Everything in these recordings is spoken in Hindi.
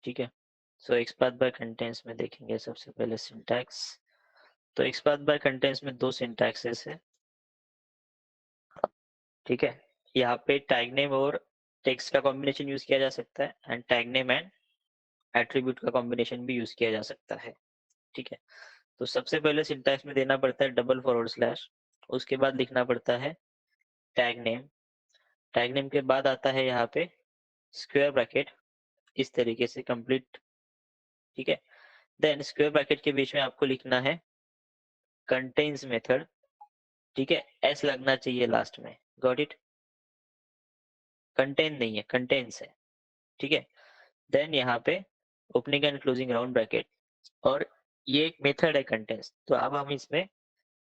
ठीक है। सो एक्सपाथ बाय कंटेंट्स में देखेंगे सबसे पहले सिंटैक्स। तो एक्सपाथ बाय कंटेंट्स में दो सिंटैक्सेस है, ठीक है। यहाँ पे टैग नेम और टेक्स्ट का कॉम्बिनेशन यूज किया जा सकता है, and tag name and attribute का कॉम्बिनेशन भी यूज किया जा सकता है, ठीक है। तो सबसे पहले सिंटैक्स में देना पड़ता है डबल फॉरवर्ड स्लैश, उसके बाद लिखना पड़ता है टैग नेम। टैग नेम के बाद आता है यहाँ पे स्क्वायर ब्रैकेट, इस तरीके से कंप्लीट, ठीक है। देन स्क्वायर ब्रैकेट के बीच में आपको लिखना है कंटेन्स मेथड, ठीक है। एस लगना चाहिए लास्ट में, गॉट इट। कंटेन नहीं है, कंटेन्स है, ठीक है। देन यहाँ पे opening and closing round bracket, और ये एक मेथड है कंटेन्स। तो अब हम इसमें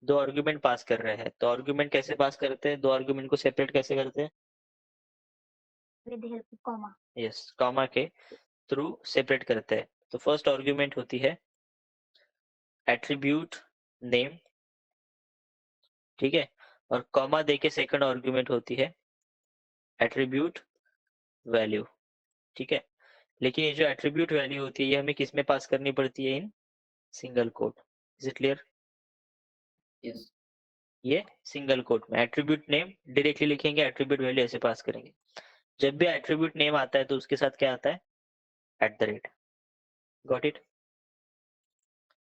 दो आर्गुमेंट पास कर रहे हैं। तो आर्गुमेंट कैसे पास करते हैं, दो आर्गुमेंट को सेपरेट कैसे करते हैं, with the help of comma. Yes, comma के थ्रू सेपरेट करते हैं। तो फर्स्ट आर्गुमेंट होती है एट्रीब्यूट नेम, ठीक है, और कॉमा देके सेकंड आर्गुमेंट होती है एट्रीब्यूट वैल्यू, ठीक है। लेकिन ये जो एट्रीब्यूट वैल्यू होती है ये हमें किस में पास करनी पड़ती है, in single quote. Is it clear? Yes. ये सिंगल कोट में एट्रीब्यूट नेम डायरेक्टली लिखेंगे, एट्रीब्यूट वैल्यू ऐसे पास करेंगे। जब भी एट्रीब्यूट नेम आता है तो उसके साथ क्या आता है, eight the rate, got it.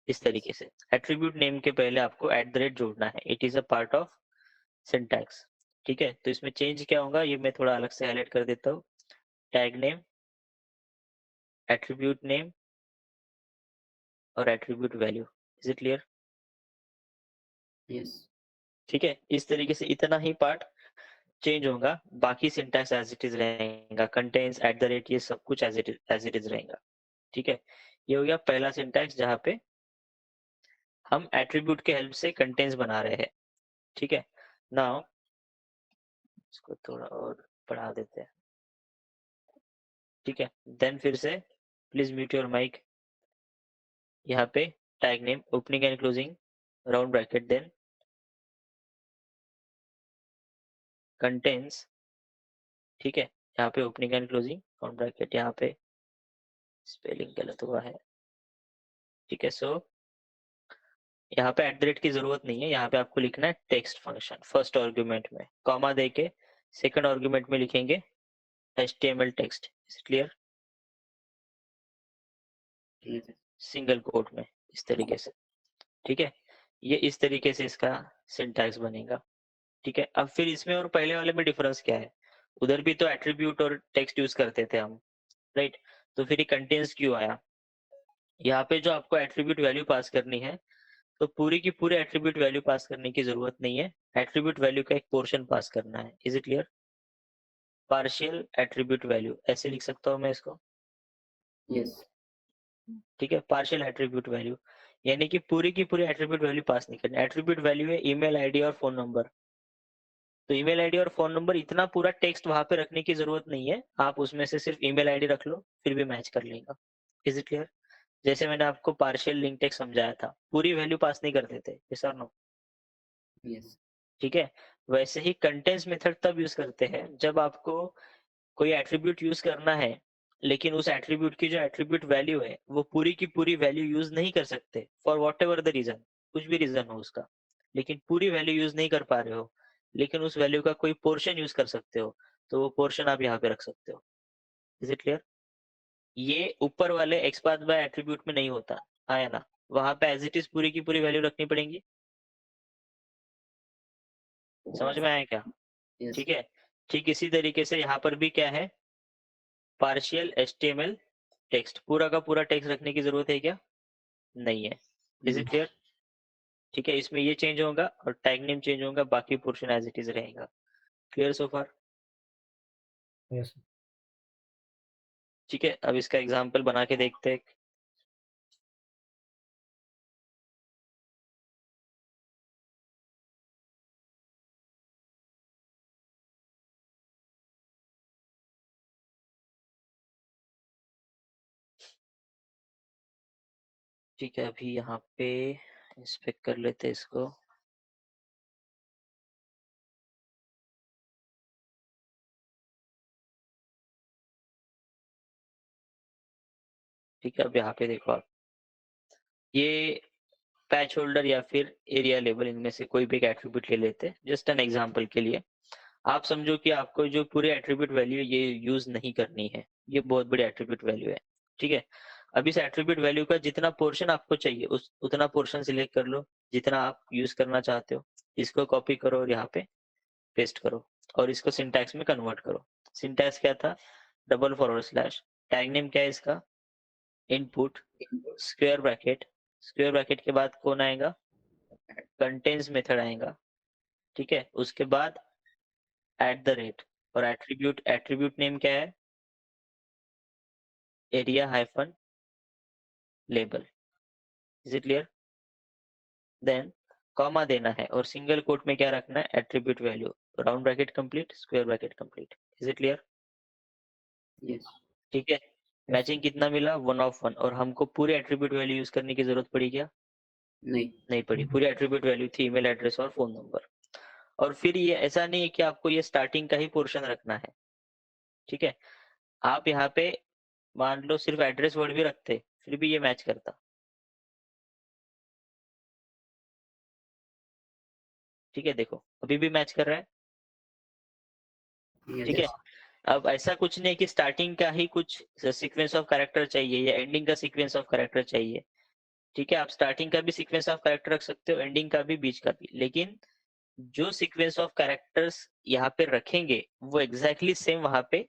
इस तरीके से एट्रीब्यूट नेम के पहले आपको एट द रेट जोड़ना है, it is a part of syntax, ठीक है। तो इसमें चेंज क्या होगा ये मैं थोड़ा अलग से हाईलाइट कर देता हूँ। टैग नेम, एट्रीब्यूट नेम और attribute value, is it clear? Yes. ठीक है, इस तरीके से इतना ही पार्ट चेंज होगा, बाकी सिंटैक्स एज इट इज रहेगा, कंटेन्स, एट द रेट, ये सब कुछ एज इट इज रहेगा, ठीक है। ये हो गया पहला सिंटैक्स जहाँ पे हम एट्रीब्यूट के हेल्प से कंटेन्स बना रहे हैं, ठीक है। नाउ इसको थोड़ा और बढ़ा देते हैं, ठीक है। देन फिर से प्लीज म्यूट योर माइक। यहाँ पे tag name, opening and closing round bracket, then contains, ठीक है। यहाँ पे opening and closing round bracket, यहाँ पे स्पेलिंग गलत हुआ है, ठीक है। सो यहाँ पे एट द रेट की जरूरत नहीं है, यहाँ पे आपको लिखना है टेक्स्ट फंक्शन फर्स्ट आर्गुमेंट में, कॉमा देके सेकंड आर्गुमेंट में लिखेंगे HTML text, is clear? Yes. Single quote में, इस तरीके से, ठीक है। ये इस तरीके से इसका सिंटैक्स बनेगा, ठीक है। अब फिर इसमें और पहले वाले में डिफरेंस क्या है, उधर भी तो एट्रीब्यूट और टेक्स्ट यूज करते थे हम, राइट। तो फिर ये कंटेन्स क्यों आया, यहाँ पे जो आपको एट्रीब्यूट वैल्यू पास करनी है, तो पूरी की पूरी एट्रीब्यूट वैल्यू पास करने की जरूरत नहीं है, एट्रीब्यूट वैल्यू का एक पोर्शन पास करना है, is it clear? Partial attribute value ऐसे लिख सकता हूँ मैं इसको, Yes. ठीक है। पार्शियल एट्रीब्यूट वैल्यू यानी कि पूरी की पूरी एट्रीब्यूट वैल्यू पास नहीं करनी। एट्रीब्यूट वैल्यू है ईमेल आईडी और फोन नंबर, तो ईमेल आईडी और फोन नंबर, इतना पूरा टेक्स्ट वहां पे रखने की जरूरत नहीं है, आप उसमें से सिर्फ ईमेल आईडी रख लो फिर भी मैच कर लेगा, इज इट क्लियर? जैसे मैंने आपको पार्शियल लिंक टेक्स्ट समझाया था, पूरी वैल्यू पास नहीं करते थे, यस और नो, Yes. ठीक है। वैसे ही कंटेंट्स मेथड तब यूज करते हैं जब आपको कोई एट्रीब्यूट यूज करना है, लेकिन उस एट्रीब्यूट की जो एट्रीब्यूट वैल्यू है वो पूरी की पूरी वैल्यू यूज नहीं कर सकते, for whatever the reason, कुछ भी रीजन हो उसका, लेकिन पूरी वैल्यू यूज नहीं कर पा रहे हो, लेकिन उस वैल्यू का कोई पोर्शन यूज कर सकते हो, तो वो पोर्शन आप यहाँ पे रख सकते हो, इज इट क्लियर? ये ऊपर वाले एक्सपाथ बाय एट्रीब्यूट में नहीं होता, आया ना, वहां पे एज इट इज पूरी की पूरी वैल्यू रखनी पड़ेगी, समझ में आया क्या? Yes. ठीक है। ठीक इसी तरीके से यहाँ पर भी क्या है, पार्शियल HTML टेक्स्ट, पूरा का पूरा टेक्स्ट रखने की जरूरत है क्या, नहीं है, इज No. It clear? ठीक है, इसमें ये चेंज होगा और टैग नेम चेंज होगा, बाकी पोर्शन एज इट इज रहेगा, क्लियर सो फार? Yes. ठीक है, अब इसका एग्जांपल बना के देखते हैं। ठीक है, अभी यहाँ पे इंस्पेक्ट कर लेते हैं इसको। ठीक है, अब यहाँ पे देखो आप, ये पैच होल्डर या फिर एरिया लेबल, इनमें से कोई भी एक एट्रीब्यूट ले लेते हैं जस्ट एन एग्जांपल के लिए। आप समझो कि आपको जो पूरे एट्रीब्यूट वैल्यू है ये यूज नहीं करनी है, ये बहुत बड़ी एट्रीब्यूट वैल्यू है, ठीक है। अब इस एट्रीब्यूट वैल्यू का जितना पोर्शन आपको चाहिए उस उतना पोर्शन सिलेक्ट कर लो, जितना आप यूज करना चाहते हो। इसको कॉपी करो और यहाँ पे पेस्ट करो और इसको सिंटैक्स में कन्वर्ट करो। सिंटैक्स क्या था? Double forward slash, tag name क्या है इसका? Input, square bracket, square bracket के बाद कौन आएगा? कंटेंट्स मेथड आएगा, ठीक है। उसके बाद एट द रेट, और एट्रीब्यूट, एट्रीब्यूट नेम क्या है? Area hyphen label. Is it clear? Then comma देना है और सिंगल कोट में क्या रखना है? Attribute value, round bracket complete, square bracket complete. Is it clear? yes, ठीक है। मैचिंग कितना मिला? 1 of 1। और हमको पूरे एट्रीब्यूट वैल्यू यूज करने की जरूरत पड़ी क्या? नहीं, नहीं पड़ी। पूरी एट्रीब्यूट वैल्यू थी ईमेल एड्रेस और फोन नंबर। और फिर ये ऐसा नहीं है कि आपको ये स्टार्टिंग का ही पोर्शन रखना है, ठीक है। आप यहाँ पे मान लो सिर्फ एड्रेस वर्ड भी रखते फिर भी ये मैच करता, ठीक है। देखो अभी भी मैच कर रहा है, yes, ठीक है। अब ऐसा कुछ नहीं कि स्टार्टिंग का ही कुछ सीक्वेंस ऑफ कैरेक्टर चाहिए या एंडिंग का सीक्वेंस ऑफ कैरेक्टर चाहिए, ठीक है। आप स्टार्टिंग का भी सीक्वेंस ऑफ कैरेक्टर रख सकते हो, एंडिंग का भी, बीच का भी, लेकिन जो सीक्वेंस ऑफ कैरेक्टर्स यहाँ पे रखेंगे वो एग्जैक्टली सेम वहां पे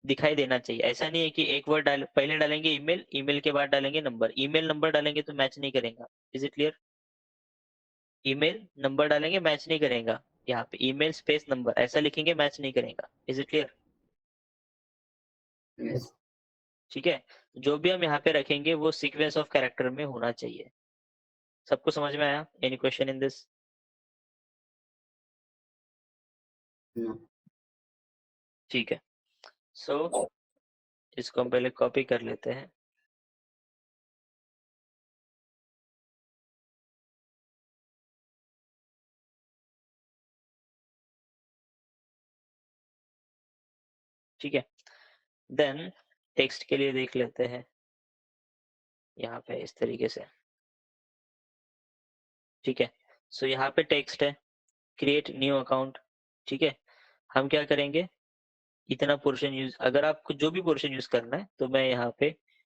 दिखाई देना चाहिए। ऐसा नहीं है कि एक वर्ड डाल, पहले डालेंगे ईमेल, ईमेल के बाद डालेंगे नंबर, ईमेल नंबर डालेंगे तो मैच नहीं करेगा। Is it clear? Email number डालेंगे मैच नहीं करेगा, यहाँ पे ईमेल स्पेस नंबर ऐसा लिखेंगे मैच नहीं करेगा। Is it clear? yes, ठीक है। जो भी हम यहाँ पे रखेंगे वो सीक्वेंस ऑफ कैरेक्टर में होना चाहिए। सबको समझ में आया? Any question in this? no, ठीक है। सो इसको हम पहले कॉपी कर लेते हैं। ठीक है। देन टेक्स्ट के लिए देख लेते हैं यहाँ पे इस तरीके से, ठीक है। सो यहाँ पे टेक्स्ट है, क्रिएट न्यू अकाउंट, ठीक है। हम क्या करेंगे? इतना पोर्शन यूज, अगर आपको जो भी पोर्शन यूज करना है तो मैं यहाँ पे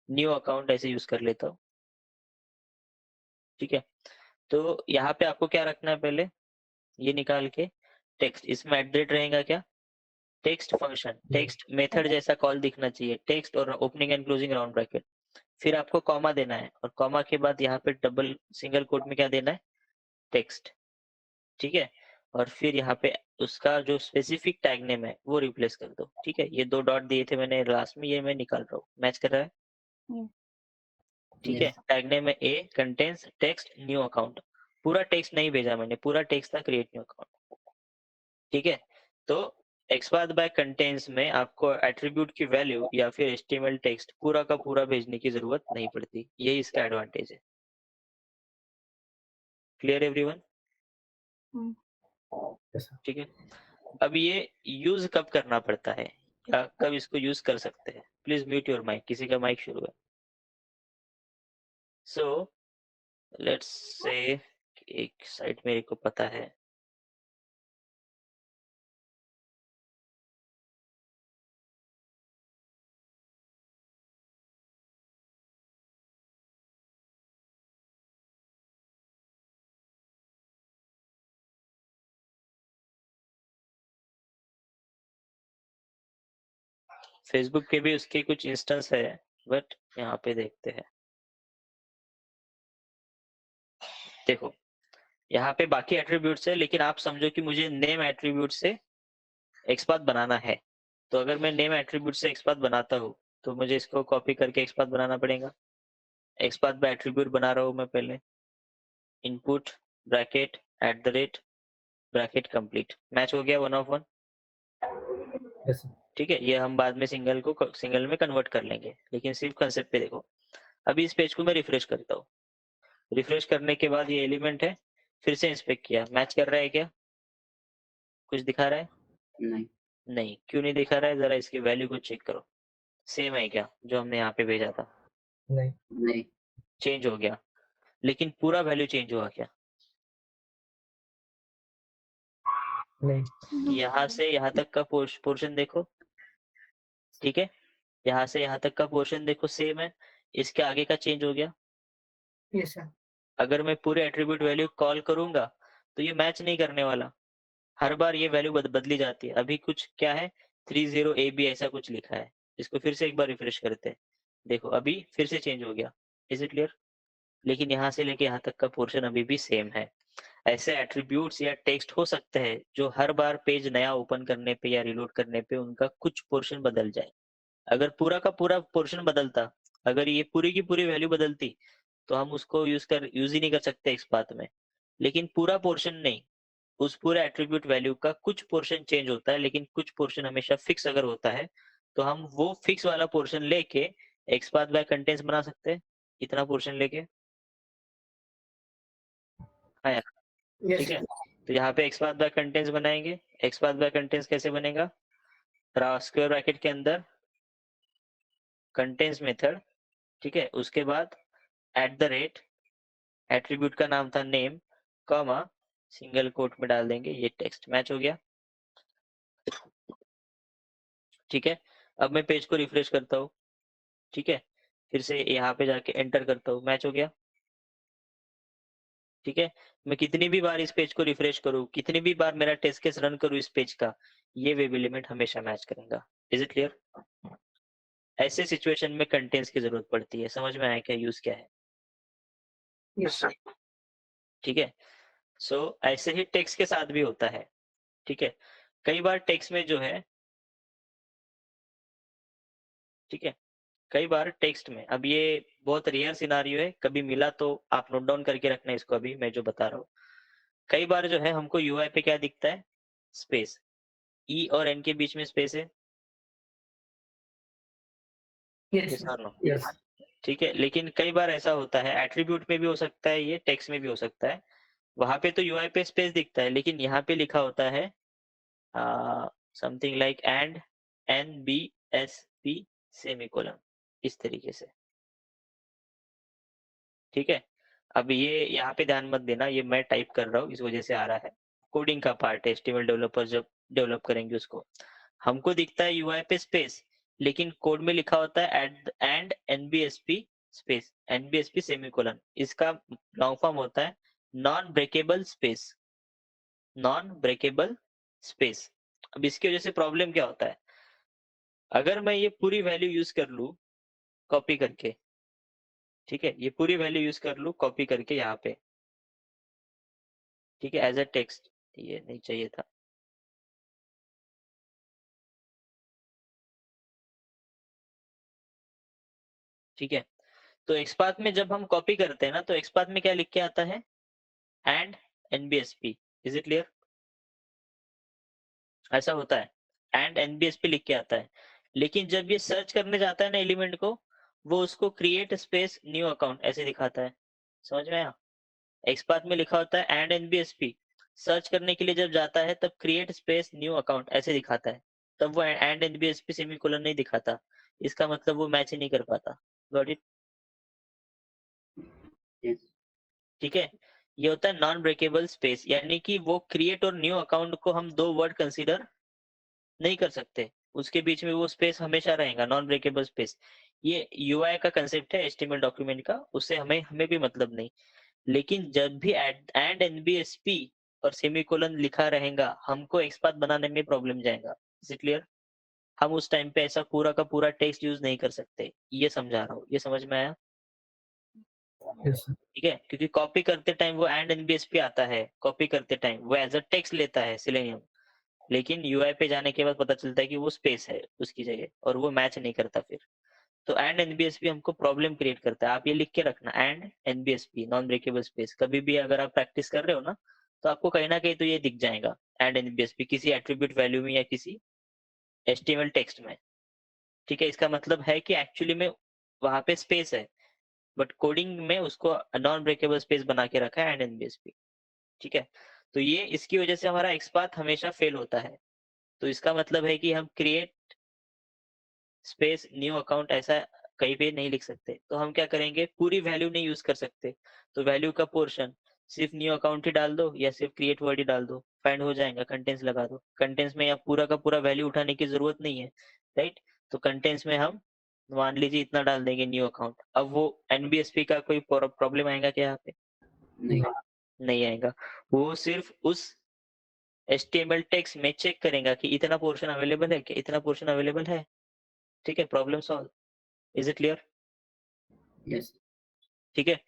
न्यू अकाउंट ऐसे यूज कर लेता हूँ, ठीक है। तो यहाँ पे आपको क्या रखना है? पहले ये निकाल के टेक्स्ट, इसमें एट रहेगा क्या? टेक्स्ट फंक्शन, टेक्स्ट मेथड जैसा कॉल दिखना चाहिए, टेक्स्ट और opening and closing round bracket. फिर आपको कॉमा देना है और कॉमा के बाद यहाँ पे डबल सिंगल कोट में क्या देना है? टेक्स्ट, ठीक है। और फिर यहाँ पे उसका जो स्पेसिफिक टैग नेम है वो रिप्लेस कर दो, ठीक है। ये 2 डॉट दिए थे मैंने लास्ट में, ये मैं निकाल रहा हूँ, मैच कर रहा है, ठीक है। yes, टैग नेम है ए, कंटेंस टेक्स्ट न्यू अकाउंट। पूरा टेक्स्ट नहीं भेजा मैंने, पूरा टेक्स्ट था क्रिएट न्यू अकाउंट, ठीक है। तो एक्सपाथ बाय कंटेंस में आपको एट्रीब्यूट की वैल्यू या फिर एचटीएमएल टेक्स्ट पूरा का पूरा भेजने की जरूरत नहीं पड़ती, यही इसका एडवांटेज है। Clear everyone? yes, sir. ठीक है। अब ये यूज कब करना पड़ता है या कब इसको यूज कर सकते हैं? प्लीज म्यूट योर माइक, किसी का माइक शुरू है। सो लेट्स से एक साइट मेरे को पता है, फेसबुक के भी उसके कुछ इंस्टेंस है, बट यहाँ पे देखते हैं। देखो यहाँ पे बाकी एट्रीब्यूट्स है, लेकिन आप समझो कि मुझे नेम एट्रीब्यूट से एक्सपाथ बनाना है। तो अगर मैं नेम एट्रीब्यूट से एक्सपाथ बनाता हूँ तो मुझे इसको कॉपी करके एक्सपाथ बनाना पड़ेगा। एक्सपाथ बाय एट्रीब्यूट बना रहा हूँ मैं पहले, input bracket eight the rate bracket complete, match हो गया 1 of 1, yes, sir. ठीक है। ये हम बाद में सिंगल को सिंगल में कन्वर्ट कर लेंगे, लेकिन सिर्फ कंसेप्ट पे देखो। अभी इस पेज को मैं रिफ्रेश करता हूँ, रिफ्रेश करने के बाद ये एलिमेंट है, फिर से इंस्पेक्ट किया, मैच कर रहा है क्या? कुछ दिखा रहा है? नहीं, नहीं। क्यों नहीं दिखा रहा है? जरा इसकी वैल्यू को चेक करो, सेम है क्या जो हमने यहाँ पे भेजा था? नहीं नहीं चेंज हो गया, लेकिन पूरा वैल्यू चेंज हुआ क्या? नहीं यहाँ से यहाँ तक का पोर्शन देखो, ठीक है, यहाँ से यहाँ तक का पोर्शन देखो सेम है, इसके आगे का चेंज हो गया। यस सर अगर मैं पूरे एट्रीब्यूट वैल्यू कॉल करूंगा तो ये मैच नहीं करने वाला, हर बार ये वैल्यू बदली जाती है। अभी कुछ क्या है, 30 AB ऐसा कुछ लिखा है। इसको फिर से एक बार रिफ्रेश करते हैं, देखो अभी फिर से चेंज हो गया। Is it clear? लेकिन यहाँ से लेके यहाँ तक का पोर्शन अभी भी सेम है। ऐसे एट्रीब्यूट्स या टेक्स्ट हो सकते हैं जो हर बार पेज नया ओपन करने पे या रिलोड करने पे उनका कुछ पोर्शन बदल जाए। अगर पूरा का पूरा पोर्शन बदलता, अगर ये पूरी की पूरी वैल्यू बदलती, तो हम उसको यूज ही नहीं कर सकते इस बात में। लेकिन पूरा पोर्शन नहीं, उस पूरे एट्रीब्यूट वैल्यू का कुछ पोर्शन चेंज होता है, लेकिन कुछ पोर्शन हमेशा फिक्स अगर होता है, तो हम वो फिक्स वाला पोर्शन लेके एक्सपाथ बाय कंटेंट्स बना सकते हैं, इतना पोर्शन लेके। हाँ यार, यस ठीक है। सर तो यहाँ पे एक्सपाथ बाय कंटेंट्स बनाएंगे। एक्सपाथ बाय कंटेंट्स कैसे बनेगा? स्क्वायर ब्रैकेट के अंदर कंटेंट्स मेथड, ठीक है, उसके बाद एट द रेट, एट्रीब्यूट का नाम था नेम, कॉमा, सिंगल कोट में डाल देंगे, ये टेक्स्ट मैच हो गया, ठीक है। अब मैं पेज को रिफ्रेश करता हूँ, ठीक है, फिर से यहाँ पे जाके एंटर करता हूँ, मैच हो गया, ठीक है। मैं कितनी भी बार इस पेज को रिफ्रेश करूँ, कितनी भी बार मेरा टेस्ट केस रन करूँ इस पेज का, ये वेब एलिमेंट हमेशा मैच करेगा। Is it clear? ऐसे सिचुएशन में कंटेंट्स की जरूरत पड़ती है, समझ में आया क्या यूज क्या है? यस सर ठीक है। सो ऐसे ही टेक्स्ट के साथ भी होता है, ठीक है। कई बार टेक्स्ट में जो है, ठीक है, कई बार टेक्स्ट में, अब ये बहुत रेयर सिनारियो है, कभी मिला तो आप नोट डाउन करके रखना इसको, अभी मैं जो बता रहा हूँ। कई बार जो है हमको यूआई पे क्या दिखता है, स्पेस, ई और एन के बीच में स्पेस है, यस यस और नो, यस ठीक है। लेकिन कई बार ऐसा होता है, एट्रीब्यूट में भी हो सकता है, ये टेक्स्ट में भी हो सकता है, वहां पे तो यूआई पे स्पेस दिखता है, लेकिन यहाँ पे लिखा होता है something like and N B S P semicolon, इस तरीके से, ठीक है। अब ये यहाँ पे ध्यान मत देना, ये मैं टाइप कर रहा हूँ इस वजह से आ रहा है, कोडिंग का पार्ट है, एचटीएमएल डेवलपर जब डेवलप करेंगे उसको, हमको दिखता है यूआई पे स्पेस, लेकिन कोड में लिखा होता है एंड एनबीएसपी स्पेस, एनबीएसपी सेमीकोलन, इसका लॉन्ग फॉर्म होता है non breakable space, non breakable space. अब इसकी वजह से प्रॉब्लम क्या होता है, अगर मैं ये पूरी वैल्यू यूज कर लूँ कॉपी करके, ठीक है, ये पूरी वैल्यू यूज कर लूँ कॉपी करके यहाँ पे, ठीक है, एज अ टेक्स्ट, ये नहीं चाहिए था, ठीक है। तो एक्सपाथ में जब हम कॉपी करते हैं ना, तो एक्सपाथ में क्या लिख के आता है, एंड एनबीएसपी, इज इट क्लियर? ऐसा होता है, एंड एनबीएसपी लिख के आता है, लेकिन जब ये सर्च करने जाता है ना एलिमेंट को, वो उसको क्रिएट स्पेस न्यू अकाउंट ऐसे दिखाता है, समझ में आया? एक्सपाथ में लिखा होता है एंड एनबीएसपी, सर्च करने के लिए जब जाता है तब क्रिएट स्पेस न्यू अकाउंट ऐसे दिखाता है, तब वो एंड एनबीएसपी सेमीकोलन नहीं दिखाता, इसका मतलब वो मैच ही नहीं कर पाता। Got it? यस ठीक है। ये होता है नॉन ब्रेकेबल स्पेस, यानी कि वो क्रिएट और न्यू अकाउंट को हम दो वर्ड कंसीडर नहीं कर सकते, उसके बीच में वो स्पेस हमेशा रहेगा, नॉन ब्रेकेबल स्पेस। ये यूआई का कंसेप्ट है एचटीएमएल डॉक्यूमेंट का, उससे हमें हमें भी मतलब नहीं। लेकिन जब भी एंड एनबीएसपी और सेमीकोलन लिखा रहेगा, हमको एक्सपाथ बनाने में प्रॉब्लम जाएगा। Is it clear? हम उस टाइम पे ऐसा पूरा का पूरा टेक्स्ट यूज नहीं कर सकते, ये समझा रहा हूँ, ये समझ में आया? यस ठीक है, क्योंकि कॉपी करते टाइम वो एंड एनबीएसपी आता है, कॉपी करते टाइम वो एज अ टेक्स्ट लेता है सिलेनियम, लेकिन यूआई पे जाने के बाद पता चलता है कि वो स्पेस है उसकी जगह, और वो मैच नहीं करता फिर। तो एंड एनबीएसपी हमको प्रॉब्लम क्रिएट करता है, आप ये लिख के रखना, एंड एनबीएसपी नॉन ब्रेकेबल स्पेस, कभी भी अगर आप प्रैक्टिस कर रहे हो ना, तो आपको कहीं ना कहीं तो ये दिख जाएगा, एंड एनबीएसपी किसी एट्रीब्यूट वैल्यू में या किसी एचटीएमएल टेक्स्ट में, ठीक है। इसका मतलब है कि एक्चुअली में वहां पे स्पेस है, बट कोडिंग में उसको नॉन ब्रेकेबल स्पेस बना के रखा है एंड एनबीएसपी, ठीक है। तो ये इसकी वजह से हमारा एक्सपाथ हमेशा फेल होता है। तो इसका मतलब है कि हम क्रिएट स्पेस न्यू अकाउंट ऐसा कहीं पे नहीं लिख सकते, तो हम क्या करेंगे, पूरी वैल्यू नहीं यूज कर सकते, तो वैल्यू का पोर्शन सिर्फ न्यू अकाउंट ही डाल दो या सिर्फ क्रिएट वर्ड ही डाल दो, फाइंड हो जाएगा। कंटेंट्स लगा दो, कंटेंट्स में या पूरा का पूरा वैल्यू उठाने की जरूरत नहीं है, राइट। तो कंटेंट्स में हम मान लीजिए इतना डाल देंगे न्यू अकाउंट। अब वो एनबीएसपी का कोई प्रॉब्लम आएगा क्या यहाँ पे? नहीं नहीं आएगा। वो सिर्फ उस HTML टेक्स्ट में चेक करेगा कि इतना पोर्शन अवेलेबल है क्या, इतना पोर्शन अवेलेबल है, ठीक है, problem solve. Is it clear? Yes ठीक है।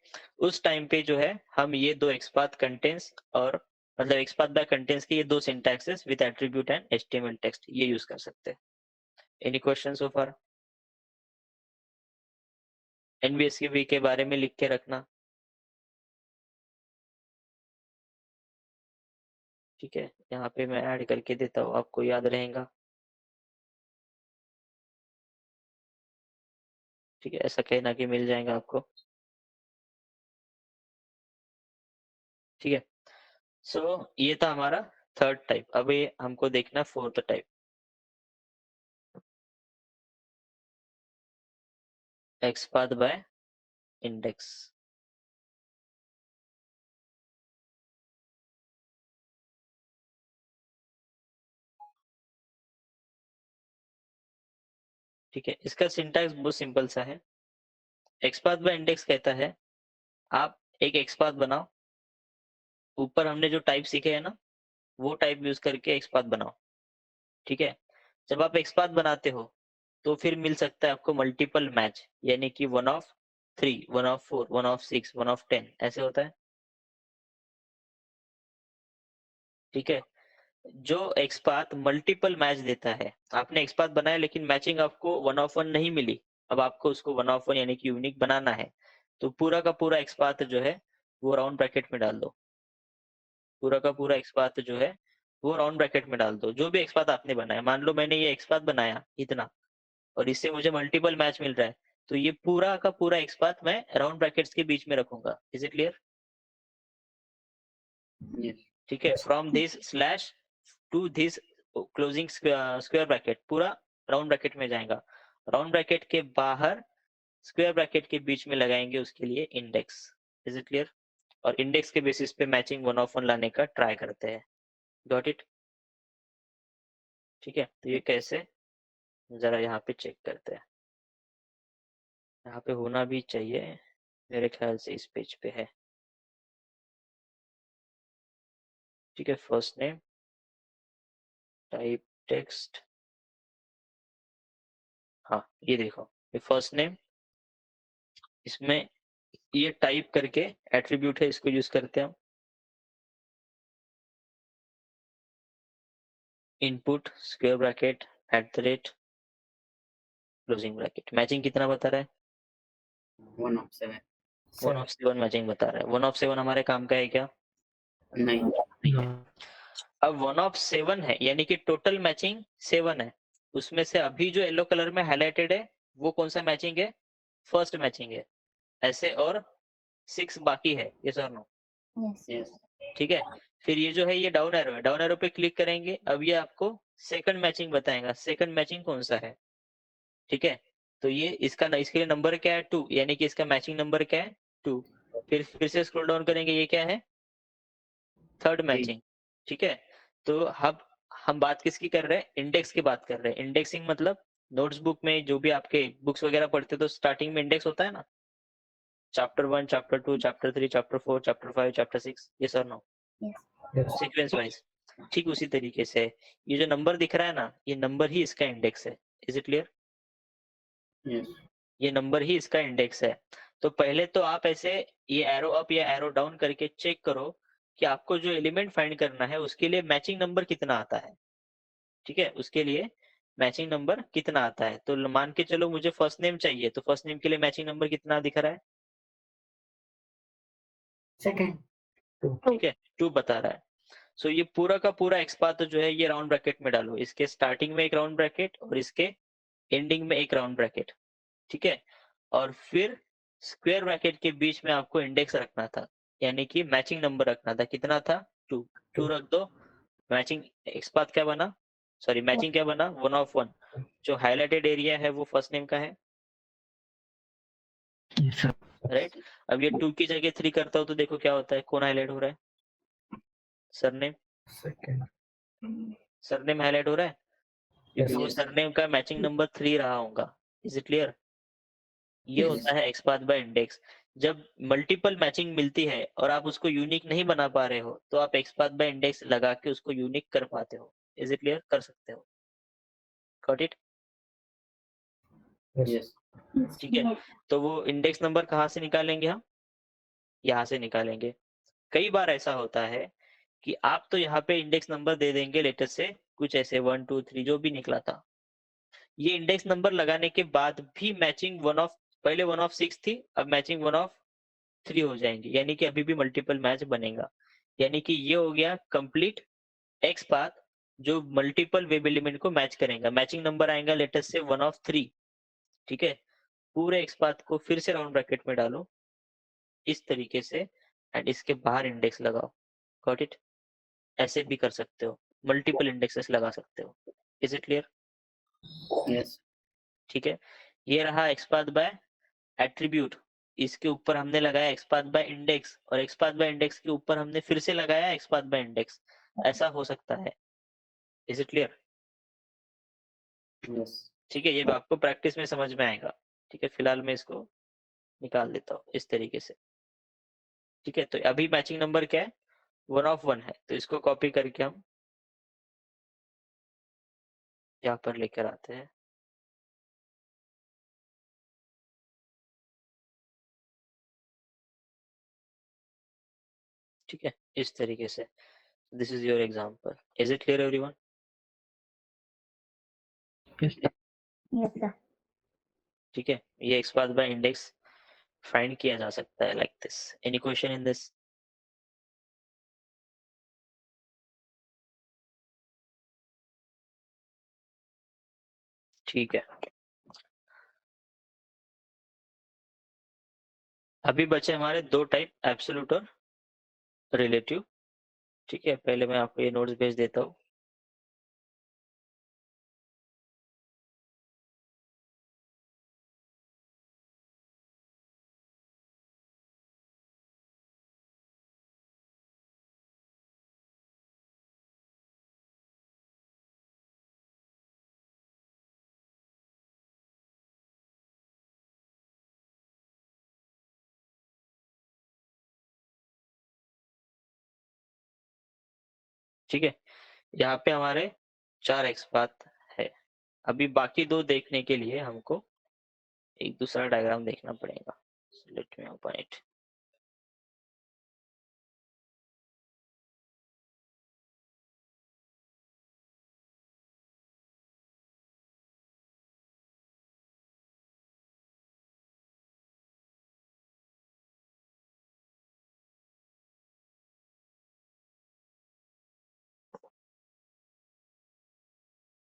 उस टाइम पे जो है हम ये दो एक्सपाथ कंटेंट्स और मतलब एक्सपाथ बाय कंटेंट्स के ये दो syntaxes with attribute and HTML text ये यूज कर सकते हैं। एनी क्वेश्चन सो फार? एनबीएसबी के बारे में लिख के रखना, ठीक है। यहाँ पे मैं ऐड करके देता हूँ, आपको याद रहेगा, ठीक है। ऐसा कहना कि मिल जाएगा आपको, ठीक है। सो ये था हमारा थर्ड टाइप। अब ये हमको देखना fourth type, XPath by index. ठीक है, इसका सिंटैक्स बहुत सिंपल सा है। एक्सपाथ बाय इंडेक्स कहता है आप एक एक्सपाथ बनाओ, ऊपर हमने जो टाइप सीखे हैं ना वो टाइप यूज करके एक्सपाथ बनाओ, ठीक है। जब आप एक्सपाथ बनाते हो तो फिर मिल सकता है आपको मल्टीपल मैच, यानी कि 1 of 3, 1 of 4, 1 of 6, 1 of 10 ऐसे होता है, ठीक है। जो एक्सपाथ मल्टीपल मैच देता है, आपने एक्सपाथ बनाया लेकिन मैचिंग आपको 1 of 1 नहीं मिली, अब आपको उसको 1 of 1 यानी कि यूनिक बनाना है, तो पूरा का पूरा एक्सपाथ जो है वो राउंड ब्रैकेट में डाल दो। पूरा का पूरा एक्सपाथ जो है वो राउंड ब्रैकेट में डाल दो। जो भी एक्सपाथ आपने बनाया, मान लो मैंने ये एक्सपाथ बनाया इतना और इससे मुझे मल्टीपल मैच मिल रहा है, तो ये पूरा का पूरा एक्सपाथ मैं राउंड ब्रैकेट्स के बीच में रखूंगा। Is it clear? यस ठीक है। From this slash to this closing square bracket पूरा राउंड ब्रैकेट में जाएगा। राउंड ब्रैकेट के बाहर स्क्वायर ब्रैकेट के बीच में लगाएंगे उसके लिए इंडेक्स। Is it clear? और इंडेक्स के बेसिस पे मैचिंग 1 of 1 लाने का ट्राई करते हैं। Got it? ठीक है, तो ये कैसे, जरा यहाँ पे चेक करते हैं। यहाँ पे होना भी चाहिए, मेरे ख्याल से इस पेज पे है, ठीक है। फर्स्ट नेम टाइप टेक्स्ट, हाँ ये देखो, ये फर्स्ट नेम, इसमें ये टाइप करके एट्रीब्यूट है, इसको यूज करते हैं हम। Input square bracket @ closing bracket, matching कितना बता रहा है? 1 of 7 1 of 7 मैचिंग बता रहा है। 1 of 7 हमारे काम का है क्या? नहीं नहीं है। अब 1 of 7 है यानी कि टोटल मैचिंग 7 है, उसमें से अभी जो येलो कलर में हाईलाइटेड है वो कौन सा मैचिंग है? फर्स्ट मैचिंग है। ऐसे और 6 बाकी है, ये सर नो, यस ठीक है। फिर ये जो है ये डाउन एरो है, डाउन एरो पे क्लिक करेंगे, अब ये आपको सेकंड मैचिंग बताएगा, सेकंड मैचिंग कौन सा है, ठीक है। तो ये इसका इसके लिए नंबर क्या है? 2, यानी कि इसका मैचिंग नंबर क्या है? 2। फिर से स्क्रॉल डाउन करेंगे, ये क्या है? थर्ड मैचिंग, ठीक है। तो अब हम बात किसकी कर रहे हैं? इंडेक्स की बात कर रहे हैं। इंडेक्सिंग मतलब नोट्स बुक में जो भी आपके बुक्स वगैरह पढ़ते तो स्टार्टिंग में इंडेक्स होता है ना, chapter 1, chapter 2, chapter 3, chapter 4, chapter 5, chapter 6, ये सर नो, सीक्वेंस वाइज। ठीक उसी तरीके से ये जो नंबर दिख रहा है ना, ये नंबर ही इसका इंडेक्स है। Is it clear? यस ये नंबर ही इसका इंडेक्स है। तो पहले तो आप ऐसे ये एरो अप या एरो डाउन करके चेक करो कि आपको जो एलिमेंट फाइंड करना है उसके लिए मैचिंग नंबर कितना आता है, ठीक है। उसके लिए मैचिंग नंबर कितना आता है, तो मान के चलो मुझे फर्स्ट नेम चाहिए, तो फर्स्ट नेम के लिए मैचिंग नंबर कितना दिख रहा है? सेकंड ठीक है, 2 बता रहा है। सो ये पूरा का पूरा एक्सपाथ जो है ये राउंड ब्रैकेट में डालो, इसके स्टार्टिंग में एक राउंड ब्रैकेट और इसके एंडिंग में एक राउंड ब्रैकेट, ठीक है। और फिर स्क्वायर ब्रैकेट के बीच में आपको इंडेक्स रखना था, यानी कि मैचिंग नंबर रखना था। कितना था? 2। 2 रख दो। मैचिंग एक्सपाथ क्या बना, सॉरी मैचिंग क्या बना? 1 of 1। जो हाईलाइटेड एरिया है वो फर्स्ट नेम का है, Yes, sir. राइट। अब ये 2 की जगह 3 करता हूँ तो देखो क्या होता है, कौन हाईलाइट हो रहा है? सरनेम। Second. सरनेम हाईलाइट हो रहा है क्योंकि Yes. वो Yes. सरनेम का मैचिंग नंबर 3 रहा होगा। Is it clear? ये Yes. होता है एक्सपाथ बाय इंडेक्स। जब मल्टीपल मैचिंग मिलती है और आप उसको यूनिक नहीं बना पा रहे हो तो आप एक्सपाथ बाय इंडेक्स लगा के उसको यूनिक कर पाते हो। Is it clear? कर सकते हो। Got it? Yes. Yes. ठीक है। तो वो इंडेक्स नंबर कहाँ से निकालेंगे हम? यहाँ से निकालेंगे। कई बार ऐसा होता है कि आप तो यहाँ पे इंडेक्स नंबर दे देंगे लेटर से कुछ ऐसे 1 2 3 जो भी निकला था। ये इंडेक्स नंबर लगाने के बाद भी मैचिंग वन ऑफ, पहले 1 ऑफ 6 थी, अब मैचिंग 1 ऑफ 3 हो जाएंगी, यानी कि अभी भी मल्टीपल मैच बनेगा। यानी कि ये हो गया कंप्लीट एक्स पाथ जो मल्टीपल वेब एलिमेंट को मैच करेगा। मैचिंग नंबर आएगा लेटेस्ट से 1 ऑफ 3। ठीक है। पूरे एक्स पाथ को फिर से राउंड ब्रैकेट में डालो इस तरीके से एंड इसके बाहर इंडेक्स लगाओ। Got it? ऐसे भी कर सकते हो, मल्टीपल इंडेक्सेस लगा सकते हो। Is it clear? Yes. ठीक है। ये रहा एक्सपाथ बाय एट्रीब्यूट। इसके ऊपर हमने लगाया एक्सपाथ बाय इंडेक्स और एक्सपाथ बाय इंडेक्स के ऊपर हमने फिर से लगाया एक्सपाथ बाय इंडेक्स। ऐसा हो सकता है। Is it clear? Yes. ठीक है। ये आपको प्रैक्टिस में समझ में आएगा। ठीक है। फिलहाल मैं इसको निकाल देता हूँ इस तरीके से। ठीक है। तो अभी मैचिंग नंबर क्या है? 1 ऑफ 1 है, तो इसको कॉपी करके हम यहाँ पर लेकर आते हैं। ठीक है। इस तरीके से this is your example. Is it clear everyone? Yes, sir. Yes, sir. ठीक है। ये एक्सपाथ बाय इंडेक्स फाइंड किया जा सकता है like this. Any question in this? ठीक है। अभी बचे हमारे दो टाइप, एब्सोल्यूट और रिलेटिव। ठीक है। पहले मैं आपको ये नोट्स भेज देता हूँ। ठीक है। यहाँ पे हमारे 4 एक्सपाथ है। अभी बाकी दो देखने के लिए हमको एक दूसरा डायग्राम देखना पड़ेगा। Let me open it.